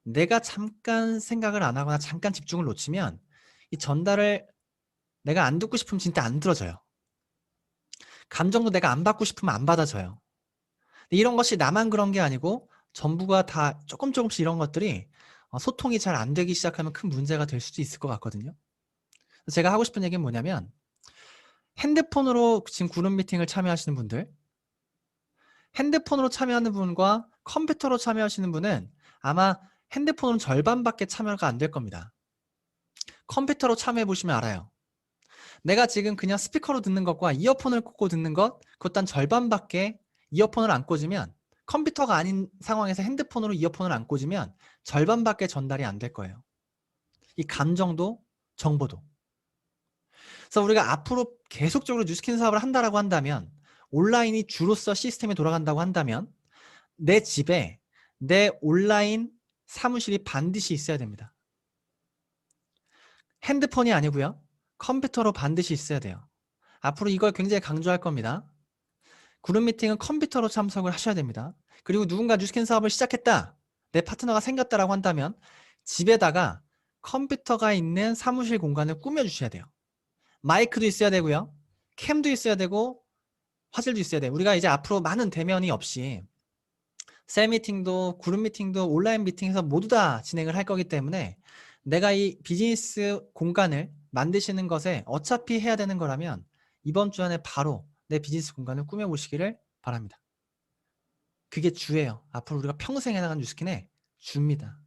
내가 잠깐 생각을 안 하거나 잠깐 집중을 놓치면 이 전달을 내가 안 듣고 싶으면 진짜 안 들어져요. 감정도 내가 안 받고 싶으면 안 받아져요. 이런 것이 나만 그런 게 아니고 전부가 다 조금씩 이런 것들이 소통이 잘 안 되기 시작하면 큰 문제가 될 수도 있을 것 같거든요. 제가 하고 싶은 얘기는 뭐냐면 핸드폰으로 지금 그룹 미팅을 참여하시는 분들, 핸드폰으로 참여하는 분과 컴퓨터로 참여하시는 분은 아마 핸드폰은 절반밖에 참여가 안 될 겁니다. 컴퓨터로 참여해 보시면 알아요. 내가 지금 그냥 스피커로 듣는 것과 이어폰을 꽂고 듣는 것, 그것도 한 절반밖에 이어폰을 안 꽂으면 컴퓨터가 아닌 상황에서 핸드폰으로 이어폰을 안 꽂으면 절반밖에 전달이 안 될 거예요. 이 감정도 정보도. 그래서 우리가 앞으로 계속적으로 뉴스킨 사업을 한다라고 한다면 온라인이 주로서 시스템이 돌아간다고 한다면 내 집에 내 온라인 사무실이 반드시 있어야 됩니다. 핸드폰이 아니고요. 컴퓨터로 반드시 있어야 돼요. 앞으로 이걸 굉장히 강조할 겁니다. 그룹 미팅은 컴퓨터로 참석을 하셔야 됩니다. 그리고 누군가 뉴스킨 사업을 시작했다. 내 파트너가 생겼다라고 한다면 집에다가 컴퓨터가 있는 사무실 공간을 꾸며주셔야 돼요. 마이크도 있어야 되고요. 캠도 있어야 되고 화질도 있어야 돼요. 우리가 이제 앞으로 많은 대면이 없이 셀 미팅도 그룹 미팅도 온라인 미팅에서 모두 다 진행을 할 거기 때문에 내가 이 비즈니스 공간을 만드시는 것에 어차피 해야 되는 거라면 이번 주 안에 바로 내 비즈니스 공간을 꾸며보시기를 바랍니다. 그게 주예요. 앞으로 우리가 평생 해나간 뉴스킨의 주입니다.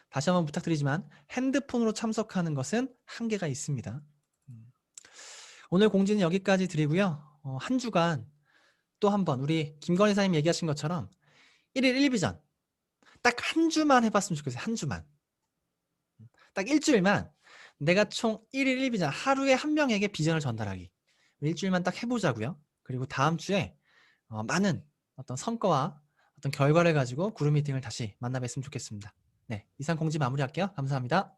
다시 한번 부탁드리지만 핸드폰으로 참석하는 것은 한계가 있습니다. 오늘 공지는 여기까지 드리고요. 한 주간 또 한 번 우리 김건희 사장님 얘기하신 것처럼 1일 1비전 딱 한 주만 해봤으면 좋겠어요. 한 주만. 딱 일주일만 내가 총 1일 1비전 하루에 한 명에게 비전을 전달하기. 일주일만 딱 해보자고요. 그리고 다음 주에 많은 어떤 성과와 어떤 결과를 가지고 그룹 미팅을 다시 만나 뵀으면 좋겠습니다. 네, 이상 공지 마무리할게요. 감사합니다.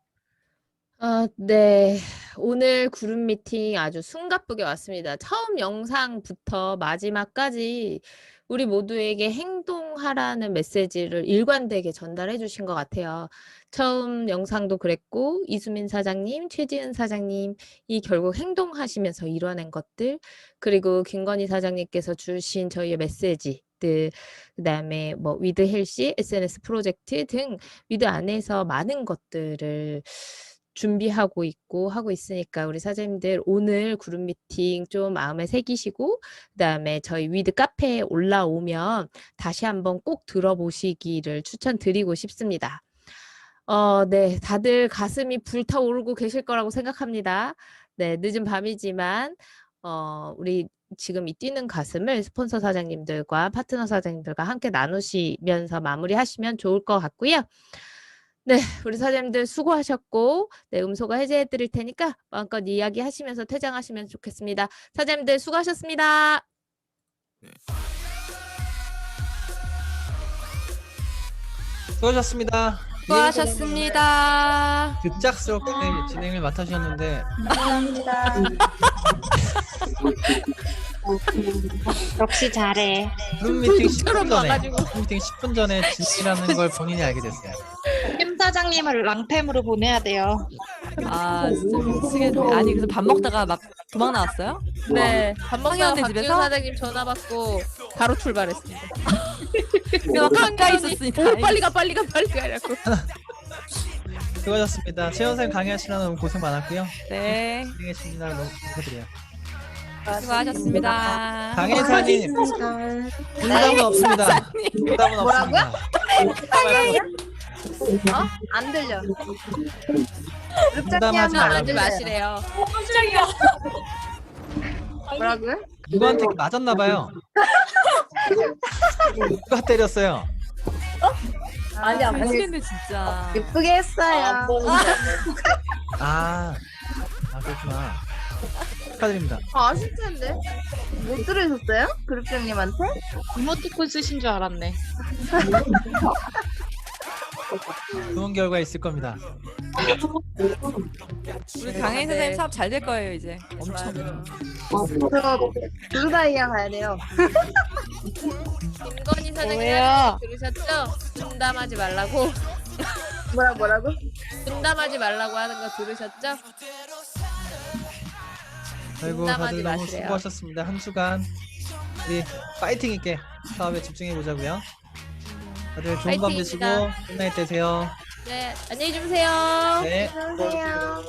네. 오늘 그룹 미팅 아주 숨가쁘게 왔습니다. 처음 영상부터 마지막까지 우리 모두에게 행동하라는 메시지를 일관되게 전달해 주신 것 같아요. 처음 영상도 그랬고, 이수민 사장님, 최지은 사장님이 결국 행동하시면서 이뤄낸 것들, 그리고 김건희 사장님께서 주신 저희의 메시지들, 그다음에 뭐 위드 헬시, SNS 프로젝트 등 위드 안에서 많은 것들을 준비하고 있고 하고 있으니까 우리 사장님들 오늘 그룹 미팅 좀 마음에 새기시고 그다음에 저희 위드 카페에 올라오면 다시 한번 꼭 들어보시기를 추천드리고 싶습니다. 네, 다들 가슴이 불타오르고 계실 거라고 생각합니다. 네, 늦은 밤이지만 우리 지금 이 뛰는 가슴을 스폰서 사장님들과 파트너 사장님들과 함께 나누시면서 마무리하시면 좋을 것 같고요. 네, 우리 사장님들 수고하셨고, 네, 음소거 해제해 드릴 테니까 마음껏 이야기하시면서 퇴장하시면 좋겠습니다. 사장님들 수고하셨습니다. 수고하셨습니다. 수고하셨습니다. 급작스럽게 진행을 맡아주셨는데 역시 잘해. 그룹 미팅 10분 처럼 전에 와가지고. 그룹 미팅 10분 전에 진실하는 걸 본인이 알게 됐어요. 임 사장님을 랑팸으로 보내야 돼요. 아, 진짜 미치겠네. 아니, 그래서 밥 먹다가 막 도망 나왔어요? 네, 밥 먹다가 황현대 박지훈 집에서? 사장님 전화 받고 바로 출발했습니다. 그냥 가까이 있었으니까. 오, 빨리 가, 빨리 가, 빨리 가라고. 수고하셨습니다. 최연생 강의하시느라 너무 고생 많았고요. 네, 고생하시느라 너무 감사드려요. 수고하셨습니다. 강혜사님 응답은 없습니다. 응답은 없습니다. 안 들려. 응답하지 하지 말라고요. 마시래요. 뭐라고요? 누구한테 맞았나 봐요. 누가 때렸어요? 아니야, 미치겠네, 진짜. 예쁘게 했어요. 그렇구나. 축하드립니다. 아실 텐데. 못 들으셨어요? 그룹장님한테? 이모티콘 쓰신 줄 알았네. 좋은 결과 있을 겁니다. 우리 강혜인 선생님 사업 잘 될 거예요, 이제. 엄청. 저 블루다이아 가야 돼요. 김건희 사장님 뭐예요? 하는 거 들으셨죠? 분담하지 말라고. 뭐라고? 분담하지 말라고 하는 거 들으셨죠? 아이고 분담하지 다들 너무 마시래요. 수고하셨습니다. 한 주간 우리 파이팅 있게 사업에 집중해 보자고요. 다들 좋은 밤 되시고 파이팅입니다. 굿나잇 되세요. 네, 안녕히 주무세요. 네. 안녕하세요.